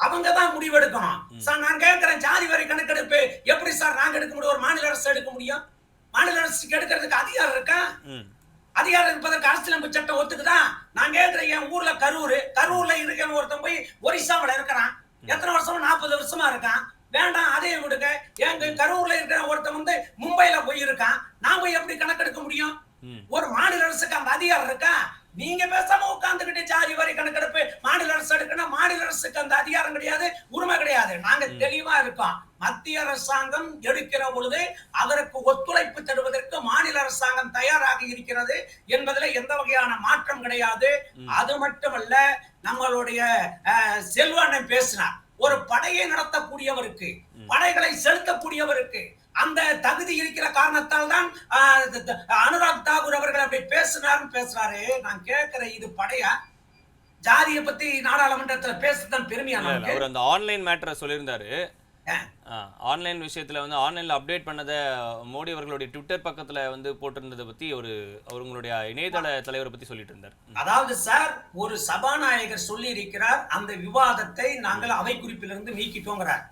அவங்க தான் முடிவெடுக்கணும். சார் நான் கேட்கிறேன், ஜாதி வாரி கணக்கெடுப்பு எப்படி சார் நாங்க எடுக்க முடியும்? ஒரு மாநில அரசு எடுக்க முடியும்? மாநில அரசுக்கு எடுக்கிறதுக்கு அதிகாரம் இருக்கா? அதிகாரம் இருப்பதற்கு அரசியலமைப்பு சட்டம் ஒத்துக்குதா? நான் கேட்கிறேன், என் ஊர்ல கரூர்ல இருக்கிற ஒருத்தன் போய் ஒரிசாவில இருக்கிறான், எத்தனை வருஷமா 40 வருஷமா இருக்கான். வேண்டாம், அதே விடுங்க. எங்க கரூர்ல இருக்கிற ஒருத்தன் வந்து மும்பைல போய் இருக்கான், நான் போய் எப்படி கணக்கெடுக்க முடியும்? ஒரு மாநில அரசுக்கு அந்த அதிகாரம் இருக்கா? நீங்க பேசாம உட்கார்ந்துகிட்டு ஜாதி வாரி கணக்கெடுப்பு மாநில அரசு எடுக்கணும், மாநில அரசுக்கு அந்த அதிகாரம் கிடையாது, உரிமை கிடையாது. நாங்க தெளிவா இருக்கோம். மத்திய அரசாங்கம் எடுக்கிற பொழுது அதற்கு ஒத்துழைப்பு தருவதற்கு மாநில அரசாங்கம் தயாராக இருக்கிறது என்பதில் எந்த வகையான மாற்றம் கிடையாது. அது மட்டுமல்ல, நம்மளுடைய செல்வண்ணன் பேசினார், ஒரு படையை நடத்தக்கூடியவருக்கு, படைகளை செலுத்தக்கூடியவருக்கு அந்த தகுதி இருக்கிற காரணத்தால் தான் அனுராக் தாக்கூர் அவர்கள் அப்படி பேசுறாரு. நான் கேட்கிறேன், இது படையா? ஜாதியை பத்தி நாடாளுமன்றத்துல பேசத்தான் பெருமையா? அவர் அந்த ஆன்லைன் மேட்டரை சொல்லியிருந்தாரு. ஆன்லைன் விஷயத்துல வந்து ஆன்லைன்ல அப்டேட் பண்ணதை மோடி அவர்களுடைய ட்விட்டர் பக்கத்துல வந்து போட்டிருந்ததை பத்தி அவங்களுடைய இணையதள தலைவரை பத்தி சொல்லிட்டு இருந்தார். அதாவது சார், ஒரு சபாநாயகர் சொல்லி இருக்கிறார், அந்த விவாதத்தை நாங்கள் அவை குறிப்பிலிருந்து நீக்கிட்டோங்கிறார்.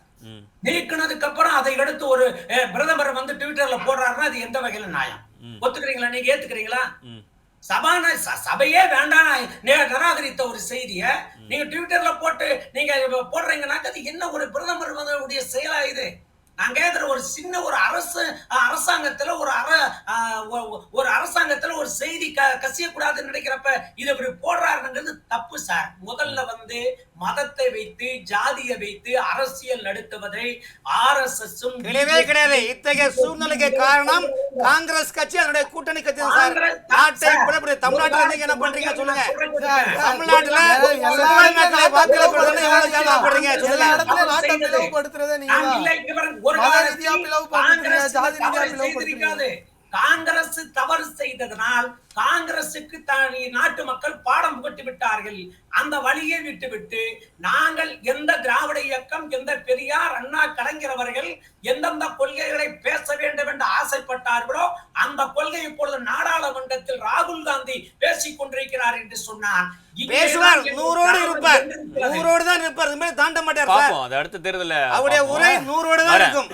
நீக்கினதுக்கு அப்புறம் அதை எடுத்து ஒரு பிரதமர் வந்து ட்விட்டர்ல போடுறாருன்னா அது எந்த வகையில நியாயம்? ஒத்துக்கிறீங்களா? நீங்க ஏத்துக்கிறீங்களா? சபையே வேண்டாம் நிராகரித்த ஒரு செய்திய நீங்க ட்விட்டர்ல போட்டு நீங்க போடுறீங்கன்னாக்க அது என்ன ஒரு பிரதமர் உடைய செயலா இது? நான் கேட்கிற ஒரு சின்ன ஒரு அரசாங்கத்துல ஒரு அரசாங்கத்துல ஒரு செய்தி கசியக்கூடாதுன்னு நினைக்கிறப்ப இதை இப்படி போடுறாருங்கிறது தப்பு சார். முதல்ல வந்து மதத்தை வைத்து ஜாதியை வைத்து அரசியல் நடத்துவதை RSS கிடையாது. இத்தகைய சூழ்நிலைக்கு காரணம் காங்கிரஸ் கட்சி, அதனுடைய கூட்டணி கட்சி தான் சார். நாட்டை தமிழ்நாட்டுல நீங்க என்ன பண்றீங்க சொல்லுங்க? தமிழ்நாட்டுல காங்கிரஸ் தவறு செய்ததனால் காங்கிரசுக்கு நாட்டு மக்கள் பாடம் புகட்டி விட்டார்கள். அந்த வழியை விட்டுவிட்டு நாங்கள் எந்த திராவிட இயக்கம், எந்த பெரியார், அண்ணா, கலைஞர் அவர்கள் எந்தெந்த கொள்கைகளை பேச வேண்டும் என்று ஆசைப்பட்டார்களோ அந்த கொள்கை இப்பொழுது நாடாளுமன்றத்தில் ராகுல் காந்தி பேசிக் கொண்டிருக்கிறார் என்று சொன்னார். பேசுவார், 100ஓடு இருப்பார், 100ஓடு தான் இருப்பார், தாண்ட மாட்டார் சார். அது அடுத்த தேர்தல்ல அவருடைய உரை 100ஓடு தான் இருக்கும்.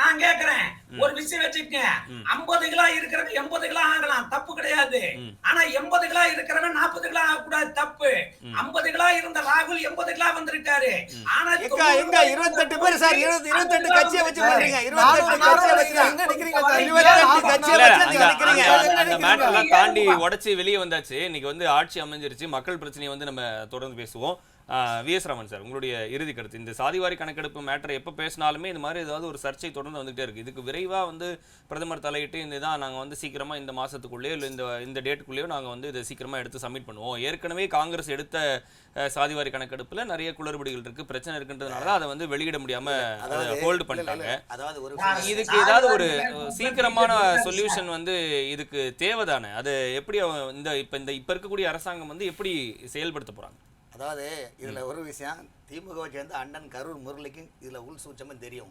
நான் கேட்கிறேன் ஒரு விஷயம் வச்சுக்கேன், 50 கிலோ இருக்கிறவன் 80 கிலோ ஆகலாம், தப்பு கிடையாது. ஆனா 80 கிலோ இருக்கிறவன் 40 கிலோ ஆகக்கூடாது, தப்பு. 50 கிலோ இருந்த ராகுல் 80 கிலோ வந்திருக்காரு. ஆனா 28 பேர் சார், 28 கட்சியை வச்சு பண்றீங்க, 28 கட்சியை வச்சு எங்க நிக்கிறீங்க சார்? 28 கட்சியை வச்சு நீங்க நிக்கிறீங்க. அந்த மேட்டர்லாம் தாண்டி உடைச்சு வெளியே வந்தாச்சு. இன்னைக்கு வந்து ஆட்சி அமைஞ்சிருச்சு, மக்கள் பிரச்சனையை வந்து நம்ம தொடர்ந்து பேசுவோம். VS ராமன் சார், உங்களுடைய இறுதி கருத்து. இந்த சாதிவாரி கணக்கெடுப்பு மேட்டரை எப்போ பேசினாலுமே இது மாதிரி ஏதாவது ஒரு சர்ச்சை தொடர்ந்து வந்துகிட்டே இருக்குது. இதுக்கு விரைவாக வந்து பிரதமர் தலையிட்டு இதுதான் நாங்கள் வந்து சீக்கிரமாக இந்த மாதத்துக்குள்ளேயோ இல்லை இந்த டேட்டுக்குள்ளேயோ நாங்கள் வந்து இதை சீக்கிரமாக எடுத்து சப்மிட் பண்ணுவோம். ஏற்கனவே காங்கிரஸ் எடுத்த சாதிவாரி கணக்கெடுப்பில் நிறைய குளறுபடிகள் இருக்குது, பிரச்சனை இருக்குன்றதுனால தான் அதை வந்து வெளியிட முடியாமல் ஹோல்டு பண்ணிட்டாங்க. இதுக்கு ஏதாவது ஒரு சீக்கிரமான சொல்யூஷன் வந்து இதுக்கு தேவைதானே? அது எப்படி இப்போ இருக்கக்கூடிய அரசாங்கம் வந்து எப்படி செயல்படுத்த போகிறாங்க? அதாவது இதுல ஒரு விஷயம், திமுகவை சேர்ந்த அண்ணன் கரூர் முரளிக்கும் இதுல உள் சூட்சமும் தெரியும்.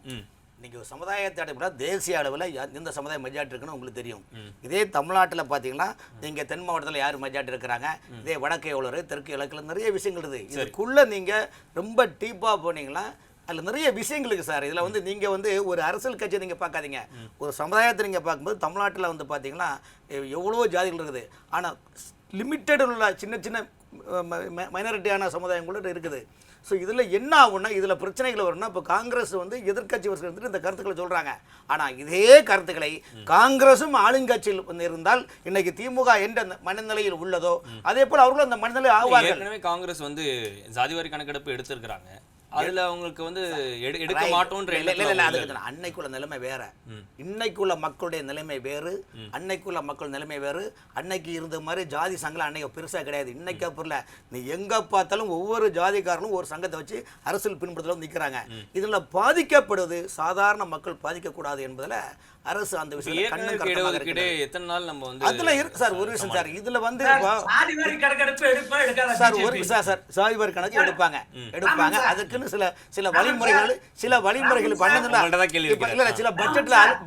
நீங்கள் சமுதாயத்தை அடைப்பட தேசிய அளவில் எந்த சமுதாயம் மெஜாரிட்டி இருக்குன்னு உங்களுக்கு தெரியும். இதே தமிழ்நாட்டில் பார்த்தீங்கன்னா நீங்கள் தென் மாவட்டத்தில் யார் மெஜாரிட்டி இருக்கிறாங்க, இதே வடக்கு எவ்வளோ தெற்கு இலக்கில் நிறைய விஷயங்கள் இருக்குது. இதுக்குள்ளே நீங்கள் ரொம்ப டீப்பாக போனீங்கன்னா அதில் நிறைய விஷயங்கள் இருக்குது சார். இதில் வந்து நீங்கள் வந்து ஒரு அரசியல் கட்சியை நீங்கள் பார்க்காதீங்க, ஒரு சமுதாயத்தை நீங்கள் பார்க்கும்போது தமிழ்நாட்டில் வந்து பார்த்தீங்கன்னா எவ்வளோ ஜாதிகள் இருக்குது. ஆனால் லிமிட்டட் உள்ள சின்ன சின்ன மைனாரிட்டியான சமுதாயம் கூட இருக்குது. ஸோ இதில் என்ன ஆகும்னா இதில் பிரச்சனைகள் வரும்னா இப்போ காங்கிரஸ் வந்து எதிர்கட்சி வந்துட்டு இந்த கருத்துக்களை சொல்கிறாங்க. ஆனால் இதே கருத்துக்களை காங்கிரஸும் ஆளுங்கட்சியில் இருந்தால் இன்னைக்கு திமுக என்ற மனநிலையில் உள்ளதோ அதே போல் அவர்களும் அந்த மனநிலை ஆகுவார்கள். ஏற்கனவே காங்கிரஸ் வந்து ஜாதிவாரி கணக்கெடுப்பு எடுத்திருக்கிறாங்க. அதுல அவங்களுக்கு வந்து எடுக்க மாட்டோம்ன்ற அன்னைக்குள்ள நிலைமை வேற, இன்னைக்குள்ள மக்களுடைய நிலைமை வேறு, அன்னைக்குள்ள மக்கள் நிலைமை வேறு. அன்னைக்கு இருந்த மாதிரி ஜாதி சங்கம் அன்னைக்கு பெருசா கிடையாது. இன்னைக்கு அப்புறம் நீ எங்க பார்த்தாலும் ஒவ்வொரு ஜாதிக்காரனும் ஒரு சங்கத்தை வச்சு அரசியல் பின்பற்றல நிற்கிறாங்க. இதுல பாதிக்கப்படுவது சாதாரண மக்கள் பாதிக்க கூடாது என்பதுல அரசு அந்த விஷயத்துல எத்தனை நாள் நம்ம வந்து அதுல இருக்கு சார். ஒரு விஷயம் சார், இதுல வந்து சாதிவாரி கணக்கெடுப்பு சார் ஒரு சார் சாதிவாரி கணக்கு எடுப்பாங்க. அதுக்குன்னு சில வழிமுறைகள் பண்ணதுல சில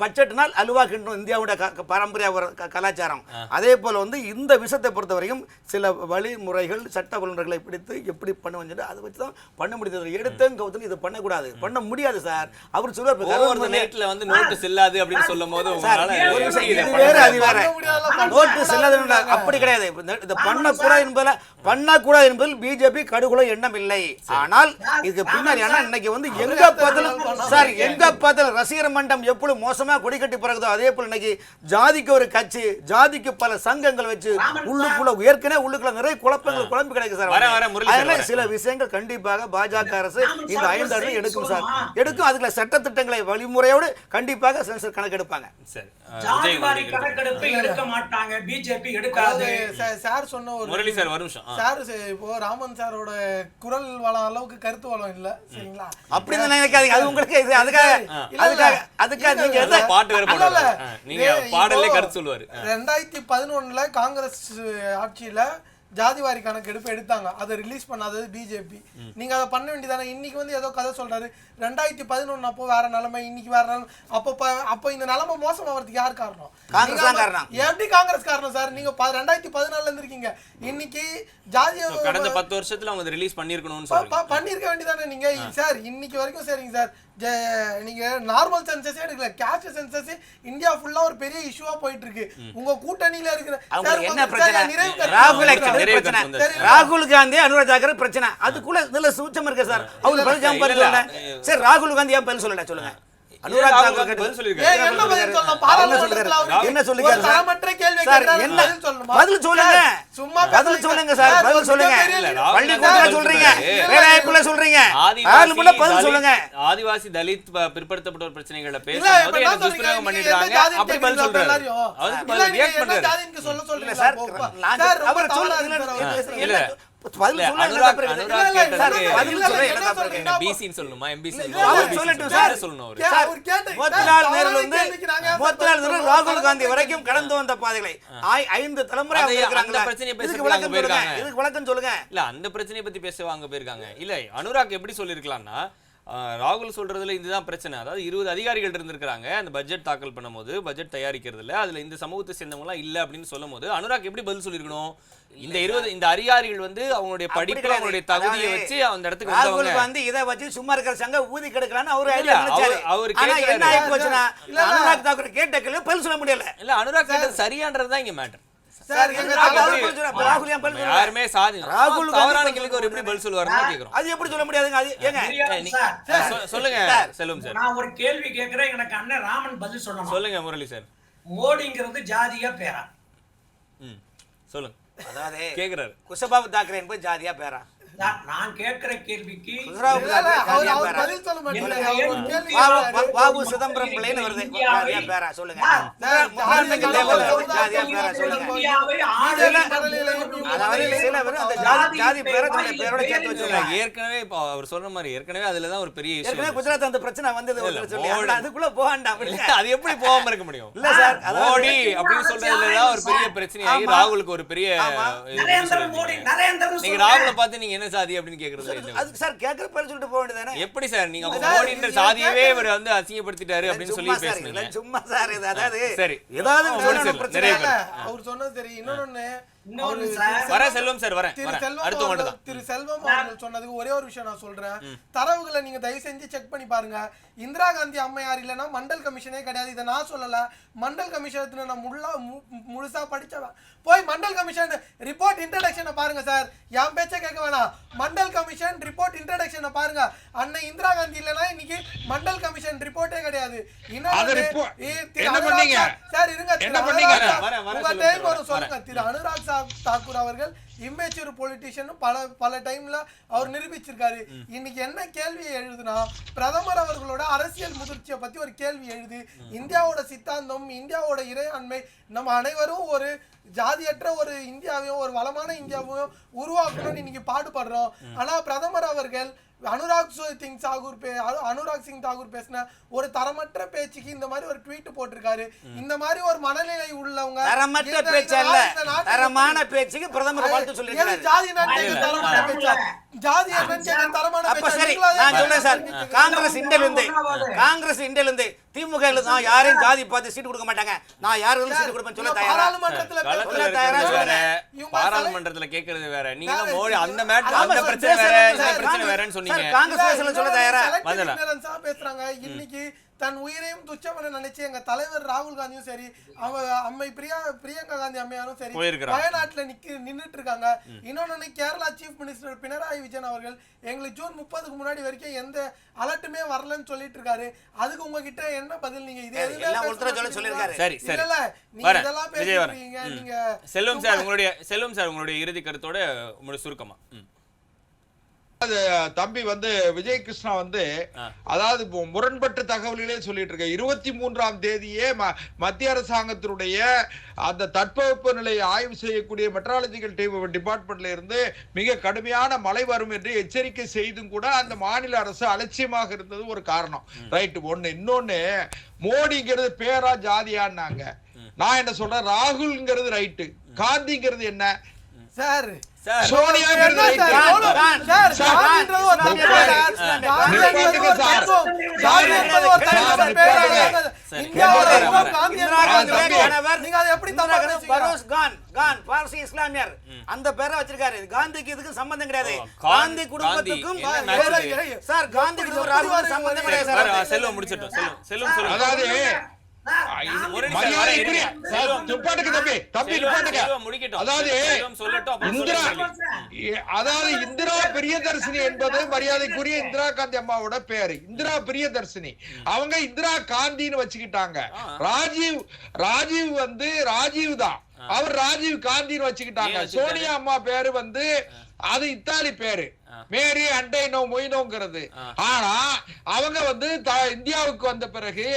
பட்ஜெட்னால் அலுவா கிண்டும் இந்தியாவோட பாரம்பரிய கலாச்சாரம். அதே போல வந்து இந்த விஷயத்தை பொறுத்த வரைக்கும் சில வழிமுறைகள் சட்ட வல்லுநர்களை பிடித்து எப்படி பண்ணுவோம் அதை வச்சு தான் பண்ண முடியாது. எடுத்தேன் கவுத்துன்னு இதை பண்ணக்கூடாது, பண்ண முடியாது சார். அவர் சொல்லுவார் நேட்ல வந்து நோட்டு செல்லாது அப்படின்னு சொல்லும் போது அப்படி கிடையாது. இதை பண்ணக்கூடாது என்பதில் பிஜேபி கடுகுல எண்ணம் இல்லை. ஆனால் இதுக்கு பின்னாடி இன்னைக்கு வந்து எங்க பார்த்தாலும் ரசிகர் மன்றம் எப்படி மோசமா கொடி கட்டி பிறகுதோ அதே போல இன்னைக்கு ஜாதிக்கு ஒரு கட்சி, ஜாதிக்கு பல சங்கங்கள் வச்சு உள்ளுக்குள்ள நிறைய குழப்பங்கள் குழம்பு கிடைக்கும் சார். சில விஷயங்கள் கண்டிப்பாக பாஜக அரசு இந்த 5 ஆண்டுகள் எடுக்கும் சார், எடுக்கும். அதுக்குள்ள சட்டத்திட்டங்களை வழிமுறையோடு கண்டிப்பாக சென்சர் கணக்கு எடுப்பாங்க. சரி, கணக்கெடுப்பு எடுக்க மாட்டாங்க, பிஜேபி எடுக்காது. சார் சொன்ன ஒரு முரளி சார் ஒரு நிமிஷம். சார் இப்போ ராமன் சாரோட குரல் வளம் அளவுக்கு கருத்து வளம் இல்ல, சரிங்களா? அப்படி நினைக்காதீங்க, அது உங்களுக்கு அதுக்காக நீங்க பாட்டு வேற போடல, நீங்க பாடல்ல கருத்து சொல்வாரு. 2011 காங்கிரஸ் ஆட்சியில ஜாதிவாரி கணக்கெடுப்பு எடுத்தாங்க, அதை ரிலீஸ் பண்ணாதது பிஜேபி. நீங்க அதை பண்ண வேண்டியதானே. இன்னைக்கு வந்து ஏதோ கதை சொல்றாரு, 2011 அப்போ வேற நிலைமை, இன்னைக்கு வேற நிலைமை. அப்போ இந்த நிலைமை மோசமாகிறதுக்கு யார் காரணம்? எப்படி காங்கிரஸ் காரணம் சார்? நீங்க 2014 இருந்திருக்கீங்க, இன்னைக்கு ஜாதிய கடந்த 10 வருஷத்துல அவங்க ரிலீஸ் பண்ணிருக்கணும்னு பண்ணிருக்க வேண்டியதானே நீங்க சார். இன்னைக்கு வரைக்கும் சரிங்க சார், நீங்க நார்மல் சென்சஸ் எடுக்கல, கேஷ் சென்சஸ் இந்தியா ஃபுல்லா ஒரு பெரிய இஷ்யூவா போயிட்டு இருக்கு. உங்க கூட்டணியில இருக்கிற என்ன பிரச்சனை? ராகுல் காந்தி அனுராக் தாக்கர் பிரச்சனை, அதுக்குள்ள இதுல சூட்சம் இருக்கு சார். அவங்க பதில் சொல்லல சார். ராகுல் காந்தி ஏன் பதில் சொல்லல சொல்லுங்க? அனுராக் தாக்கர் பதில் சொல்லிருக்காரு. என்ன பதில் சொல்லலாம்? பாராளுமன்றத்துல என்ன சொல்லிருக்காரு சார்? தரமற்ற கேள்வி கேக்குறாரு, என்ன பதில் சொல்லுங்க? சும்மா பதில் சொல்லுங்க சார், பதில் சொல்லுங்க. பள்ளிக்கூடத்துல சொல்றீங்க, வேலைவாய்ப்புல சொல்றீங்க, ஆளுமுள்ள பதில் சொல்லுங்க. ஆதிவாசி தலித் பிற்படுத்தப்பட்டோர் பிரச்சனைகளை பேசும்போது என்ன துஷ்பிரயோகம் பண்ணிட்டாங்க அப்படி பதில் சொல்றாரு. அவருக்கு பதில் ரியாக்ட் பண்றாரு. ஜாதிக்கு சொல்ல சொல்றீங்க சார். அவர் சொல்லுங்க இல்ல பதில் சொல்லுங்க. அனுராக் கேட்டாரு பிசின்னு சொல்லணுமா எம்பிசி சொல்லணும். ராகுல் காந்தி வரைக்கும் கடந்து வந்த பாதைகளை 5 தலைமுறை அந்த பிரச்சனையை பேசுறாங்க. இதுக்கு விளக்கம் சொல்லுங்க. இல்ல அந்த பிரச்சனையை பத்தி பேச வாங்க போயிருக்காங்க. இல்ல அனுராக் எப்படி சொல்லிருக்கலாம்னா, ராகுல் சொல்றதுல இதுதான் பிரச்சனை. அதாவது 20 அதிகாரிகள் இருந்திருக்காங்க அந்த பட்ஜெட் தாக்கல் பண்ணும்போது, பட்ஜெட் தயாரிக்கிறதுல அதுல இந்த சமூகத்தை சேர்ந்தவங்க எல்லாம் இல்ல அப்படின்னு சொல்லும் போது அனுராக் எப்படி பதில் சொல்லிருக்கணும்? இந்த அதிகாரிகள் வந்து அவங்களுடைய படிப்பு அவங்களுடைய தகுதியை வச்சு அந்த இடத்துக்கு ராகுல் வந்து இதை வச்சு சும்மா இருக்கிற சங்க ஊதி கெடுக்கலான்னு அவரு ஐடியா நினைச்சாரு. ஆனா என்ன ஆகி போச்சுன்னா அனுராக் தாக்கூர் கேட்ட கேள்வி பதில் சொல்ல முடியல. இல்ல அனுராக் கேட்டது சரியான்றதுதான் இங்க மேட்டர். யாருமே சாதி ராகுல் தவறான கேள்விக்கு அவர் எப்படி பதில் சொல்லுவாருன்னு கேக்குறோம். அது எப்படி சொல்ல முடியாதுங்க? அது ஏங்க சொல்லுங்க செல்வம் சார். நான் ஒரு கேள்வி கேக்குறேன், எனக்கு அண்ணன் ராமன் பதில் சொல்லணும். சொல்லுங்க முரளி சார். மோடிங்கிறது ஜாதியா பேரா? சொல்லுங்க. அதாவது கேக்குறாரு குஷபாபு தாக்கரே என்பது ஜாதியா பேரா? நான் கேட்கிற கேள்விக்கு பாபு சிதம்பரம் பிள்ளைன்னு வருது, பேரா சொல்லுங்க. அதாவது சில பேர் அந்த ஜாதி பேரை தன்னுடைய பேரோட சேர்த்து வச்சிருக்காங்க. ஏற்கனவே இப்போ அவர் சொன்ன மாதிரி ஏற்கனவே அதுலதான் ஒரு பெரிய ஏற்கனவே issue. குஜராத் அந்த பிரச்சனை வந்தது சொல்லி மோடி- அதுக்குள்ள போகாண்டாம். அது எப்படி போகாம இருக்க முடியும்? இல்ல சார், மோடி அப்படின்னு சொல்றதுலதான் ஒரு பெரிய பிரச்சனையாகி ராகுலுக்கு ஒரு பெரிய இது நரேந்திர சொல்றீங்க. மோடி நரேந்திரன் நீங்க சொல்றேன். ராகுலை பார்த்து நீங்க என்ன சாதி அப்படின்னு கேக்குறது என்ன? அதுக்கு சார் கேட்கற பேர் சொல்லிட்டு போக வேண்டியதானே? எப்படி சார் நீங்க அப்ப சார், மோடின்ற இது சாதியவே இவர் வந்து அசிங்கப்படுத்திட்டாரு அப்படின்னு சொல்லி சும்மா சார், பேசுனீங்க. இல்ல சும்மா சார் இது அதாவது சரி. ஏதாவது ஆ, விதமான முடிச்சிடலாம். பிரச்சனை நிறைய இல்ல. அவர் சொன்னது சரி. இன்னொன்னு இன்னொன்னு சார். வர செல்வம் சார் வரேன் திரு வரேன். செல்வம் அடுத்து அவர்கள் மட்டும் திரு செல்வம் அவர்கள் சொன்னதுக்கு ஒரே ஒரு விஷயம் நான் சொல்றேன். தரவுகளை நீங்க தயவு செஞ்சு செக் பண்ணி பாருங்க. இந்திரா காந்தி அம்மையார் இல்லைன்னா மண்டல் கமிஷனே கிடையாது. இதை நான் சொல்லல. மண்டல் கமிஷன் நான் முழுசா படிச்சவன். போய் மண்டல் கமிஷன் ரிப்போர்ட் இன்ட்ரடக்ஷனை பாருங்க சார். என் பேச்சை கேட்க வேணாம். மண்டல் கமிஷன் ரிப்போர்ட் இன்ட்ரடக்ஷனை பாருங்க. அன்னை இந்திரா காந்தி இல்லைன்னா இன்னைக்கு மண்டல் கமிஷன் ரிப்போர்ட்டே கிடையாது. என்ன பண்ணீங்க? சார் இருங்க. என்ன பண்ணீங்க? உங்க டைம் வரும் சொல்லுங்க. திரு அனுராக் தாக்கூர் அவர்கள் இம்மேச்சூர் பொலிட்டிஷியன் பல டைம்ல அவர் நிரூபிச்சிருக்காரு. இன்னைக்கு என்ன கேள்வியை எழுதுனா, பிரதமர் அவர்களோட அரசியல் முதிர்ச்சியை பத்தி ஒரு கேள்வி எழுது. இந்தியாவோட சித்தாந்தம், இந்தியாவோட இறையாண்மை, நம்ம அனைவரும் ஒரு ஜாதியற்ற ஒரு இந்தியாவையும் ஒரு வளமான இந்தியாவையும் உருவாக்கணும்னு இன்னைக்கு பாடுபடுறோம். ஆனா பிரதமர் அவர்கள் அனுராக் சிங் தாக்கூர் பேசின ஒரு தரமற்ற பேச்சுக்கு இந்த மாதிரி ஒரு ட்வீட் போட்டிருக்காரு. இந்த மாதிரி ஒரு மனநிலை உள்ளவங்க தரமற்ற பேச்சு அல்ல, தரமான பேச்சுக்கு பிரதமர் வாழ்த்து சொல்லியிருக்காரு. ஜாதி தரமான பேச்சா? ஜாதி தரமான அப்ப சரி, நான் சொல்றேன் சார். காங்கிரஸ் இந்தியில இருந்து திமுக நான் யாரையும் ஜாதி பார்த்து சீட்டு கொடுக்க மாட்டாங்க, நான் யாரும் சீட்டு கொடுப்பேன்னு சொல்ல தயாரா? பாராளுமன்றத்துல கேக்குறது வேற. நீங்க மோடி அந்த மேட்டர் அந்த பிரச்சனை வேற இந்த பிரச்சனை வேறன்னு சொன்னீங்க. காங்கிரஸ் சொல்ல தயாரா? பேசுறாங்க. இன்னைக்கு தன் உயிரையும் துச்சமென நினைச்சு எங்க தலைவர் ராகுல் காந்தியும் சரி, அம்மை பிரியங்கா காந்தி அம்மையாரும் சரி வயநாட்டுல நின்னுட்டு இருக்காங்க. இன்னொன்னு கேரளா சீஃப் மினிஸ்டர் பினராயி விஜயன் அவர்கள் எங்களுக்கு ஜூன் 30க்கு முன்னாடி வரைக்கும் எந்த அலர்ட்டுமே வரலன்னு சொல்லிட்டு இருக்காரு. அதுக்கு உங்ககிட்ட என்ன பதில்? நீங்க இதே சொல்லிருக்காரு. சரி சரி இல்ல நீங்க இதெல்லாம் பேசுறீங்க. நீங்க செல்வம் சார் உங்களுடைய இறுதி கருத்தோட உங்களுடைய சுருக்கமா. தம்பி விஜய் கிருஷ்ணா அதாவது முரண்பட்ட தகவல்களே சொல்லிட்டு இருக்க. 23ஆம் தேதியே மத்திய அரசாங்கத்தினுடைய அந்த தட்பவெப்ப நிலையை ஆய்வு செய்யக்கூடிய மெட்ராலஜிக்கல் டிபார்ட்மெண்ட்ல இருந்து மிக கடுமையான மழை வரும் என்று எச்சரிக்கை செய்தும் கூட அந்த மாநில அரசு அலட்சியமாக இருந்தது ஒரு காரணம். ரைட். ஒண்ணு. இன்னொன்னு, மோடிங்கிறது பேரா ஜாதியான்னாங்க. நான் என்ன சொல்றேன், ராகுல்ங்கிறது ரைட்டு, காந்திங்கிறது என்ன சார்? சோனியா இஸ்லாமியர் அந்த பேரை வச்சிருக்காரு. காந்திக்கு இதுக்கு சம்பந்தம் கிடையாது. காந்தி குடும்பத்துக்கும் சார் காந்திக்கு சம்பந்தம் கிடையாது சார். செல்வம் முடிச்சிட்டோம். செல்வம் சொல்லுங்க. அதாவது இந்திரா பிரியதர்சினி என்பது மரியாதைக்குரிய இந்திரா காந்தி அம்மாவோட பேரு. இந்திரா பிரியதர்சினி அவங்க இந்திரா காந்தின்னு வச்சுக்கிட்டாங்க. ராஜீவ் ராஜீவ் தான், அவர் ராஜீவ் காந்தின்னு வச்சுக்கிட்டாங்க. சோனியா அம்மா பேரு அது இத்தாலி பேரு, மேரி அண்டைனோ மொய்னோங்கிறது. ஆனா அவங்க இந்தியாவுக்கு வந்த பிறகு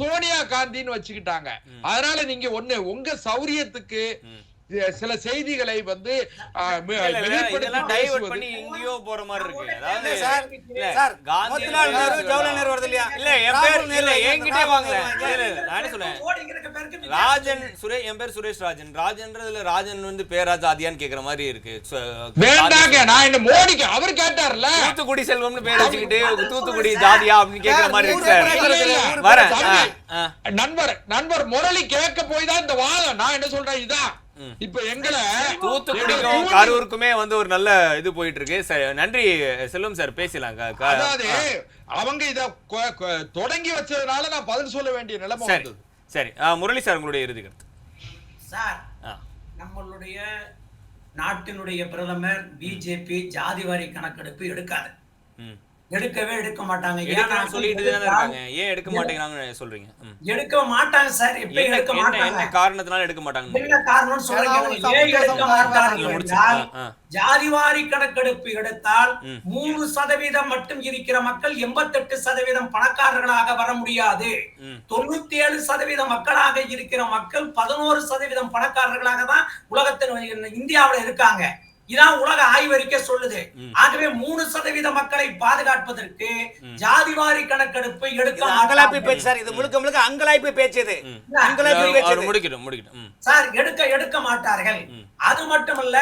சோனியா காந்தின்னு வச்சுக்கிட்டாங்க. அதனால நீங்க உங்க சௌரியத்துக்கு சில செய்திகளை டைவர்ட் பண்ணி எங்கேயோ போற மாதிரி இருக்கு. அதாவது சார் மோதிலால் நேரு ஜவஹர்லால் நேரு வருது இல்லையா? இல்ல என் பேர் இல்ல என்கிட்டே வாங்கல. இல்ல நானே சொல்றேன். ராஜன் என் பேர் சுரேஷ் ராஜன்றதுல ராஜன் பேரா ஜாதியான்னு கேக்குற மாதிரி இருக்கு. வேண்டாங்க, நான் என்ன மோடிக்கு அவர் கேட்டார்ல தூத்துக்குடி செல்வம்னு பேர் வச்சுக்கிட்டு தூத்துக்குடி ஜாதியா அப்படின்னு கேக்குற மாதிரி இருக்கு சார். வரேன். நண்பர் முரளி கேட்க போய் தான் இந்த வாதம். நான் என்ன சொல்றேன், இதான் இப்ப எங்களை தூத்துக்குடிக்கும் கரூருக்குமே ஒரு நல்ல இது போயிட்டு இருக்கு. நன்றி செல்வம் சார், பேசலாம். அதாவது அவங்க இத தொடங்கி வச்சதுனால நான் பதில் சொல்ல வேண்டிய நிலைமை வந்தது. சரி முரளி சார், உங்களுடைய இறுதி கருத்து. சார், நம்மளுடைய நாட்டினுடைய பிரதமர் பிஜேபி ஜாதிவாரி கணக்கெடுப்பு எடுக்காது. எடுக்கவே எடுக்க மாட்டாங்க. எடுக்கணும்னு சொல்லிட்டு தானே இருக்காங்க. ஏன் எடுக்க மாட்டேங்கிறாங்கன்னு சொல்றீங்க? எடுக்க மாட்டாங்க சார். இப்ப எடுக்க மாட்டாங்க. என்ன காரணத்தினால எடுக்க மாட்டாங்க? என்ன காரணம்னு சொல்றீங்க? ஏன் எடுக்க மாட்டார்கள் என்றால், ஜாதிவாரி கணக்கெடுப்பு எடுத்தால் 3% மட்டும் இருக்கிற மக்கள் 88% பணக்காரர்களாக வர முடியாது. 97% மக்களாக இருக்கிற மக்கள் 11% பணக்காரர்களாக தான் உலகத்தில் இந்தியாவில் இருக்காங்க. இதான் உலக ஆய்வறிக்கை சொல்லுது. ஆகவே 3% மக்களை பாதுகாப்பதற்கு ஜாதிவாரி கணக்கெடுப்பு எடுக்க அங்கலாய்ப்பு பேச்சு சார். இது முழுக்க முழுக்க அங்கலாய்ப்பு பேச்சு. இது அங்கலாய்ப்பு பேச்சு. முடிக்கட்டும் சார். எடுக்க மாட்டார்கள். அது மட்டுமல்ல,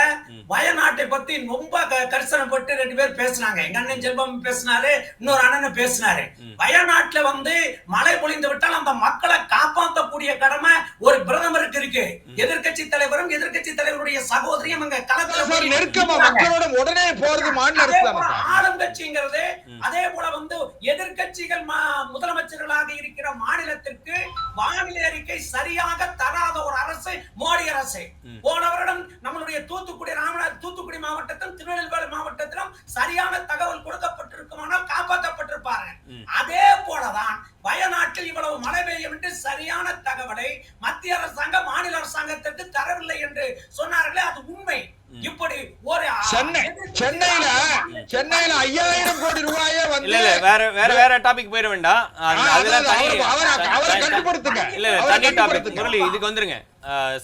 வயநாட்டை பத்தி ரொம்ப கரிசனப்பட்டு 2 பேர் பேசினாங்க. எங்க அண்ணன் செல்வம் பேசினாரு, இன்னொரு அண்ணன் பேசினாரு. வயநாட்டுல மழை பொழிந்து விட்டால் அந்த மக்களை காப்பாற்றக்கூடிய கடமை ஒரு பிரதமருக்கு இருக்கு. எதிர்க்கட்சி தலைவரும் எதிர்க்கட்சி தலைவருடைய சகோதரியும் அங்க களத்துல நெருக்கமா மக்களோட உடனே போறது மாநில அரசு. ஆளுங்கட்சிங்கிறது அதே போல எதிர்க்கட்சிகள் முதலமைச்சர்களாக இருக்கிற மாநிலத்திற்கு வானிலை அறிக்கை சரியாக தராத ஒரு அரசு மோடி அரசு. போன வருடம் நம்மளுடைய தூத்துக்குடி மாவட்டத்திலும் திருநெல்வேலி மாவட்டத்திலும் சரியான தகவல் கொடுக்கப்பட்டிருக்குமானால் காப்பாற்றப்பட்டிருப்பாங்க. அதே போலதான் வயநாட்டில் இவ்வளவு மழை பெய்யும் என்று சரியான தகவலை மத்திய அரசாங்கம் மாநில அரசாங்கத்திற்கு தரவில்லை என்று சொன்னார்களே, அது உண்மை. இப்படி ஒரு சென்னையில 5000 கோடி ரூபாயே இல்ல வேற டாபிக் போயிட வேண்டாம். அதெல்லாம் தனி டாபிக். முரளி, இதுக்கு வந்துருங்க.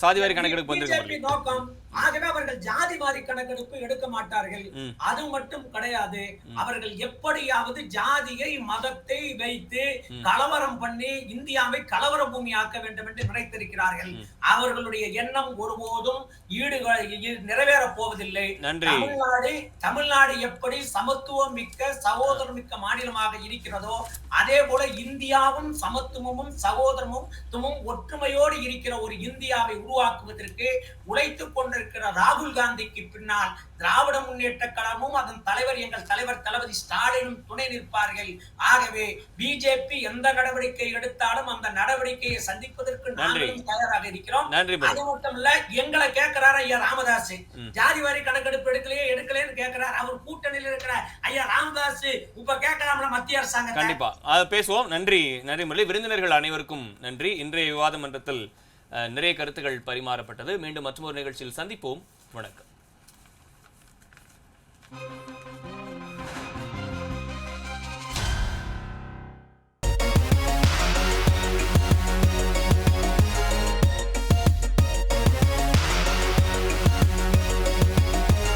சாதிவாரி கணக்கெடுப்பு வந்துருங்க. நோக்கம் ஆகவே அவர்கள் ஜாதிவாரி கணக்கெடுப்பு எடுக்க மாட்டார்கள். அது மட்டும் கிடையாது, அவர்கள் எப்படியாவது ஜாதியை மதத்தை வைத்து கலவரம் பண்ணி இந்தியாவை கலவர பூமி ஆக்க வேண்டும் என்று நினைத்திருக்கிறார்கள். அவர்களுடைய எண்ணம் ஒருபோதும் நிறைவேற போவதில்லை. தமிழ்நாடு எப்படி சமத்துவம் மிக்க சகோதரம் மிக்க மாநிலமாக இருக்கிறதோ அதே போல இந்தியாவும் சமத்துவமும் சகோதரமும் ஒற்றுமையோடு இருக்கிற ஒரு இந்தியாவை உருவாக்குவதற்கு உழைத்துக் கொண்டிருக்கிற ராகுல் காந்திக்கு பின்னால் திராவிட முன்னேற்ற கழகமும் அதன் தலைவர் எங்கள் தலைவர் தளபதி ஸ்டாலினும் துணை நிற்பார்கள். ஆகவே பிஜேபி எந்த நடவடிக்கை எடுத்தாலும் அந்த நடவடிக்கையை சந்திப்பதற்கு நாங்களும் தயாராக இருக்கிறோம். அது மட்டும் இல்ல, எங்களை கேட்கிறார் ஐயா ராமதாஸ், ஜாதிவாரி கணக்கெடுப்பு எடுக்கலைன்னு கேட்கிறார். அவர் கூட்டணியில் இருக்கிற ஐயா ராமதாஸ் இப்ப கேட்கலாம்ல மத்திய அரசாங்கம். கண்டிப்பா அது பேசுவோம். நன்றி முரளி. விருந்தினர்கள் அனைவருக்கும் நன்றி. இன்றைய விவாத மன்றத்தில் நிறைய கருத்துக்கள் பரிமாறப்பட்டது. மீண்டும் மற்றொரு நிகழ்ச்சியில் சந்திப்போம். வணக்கம்.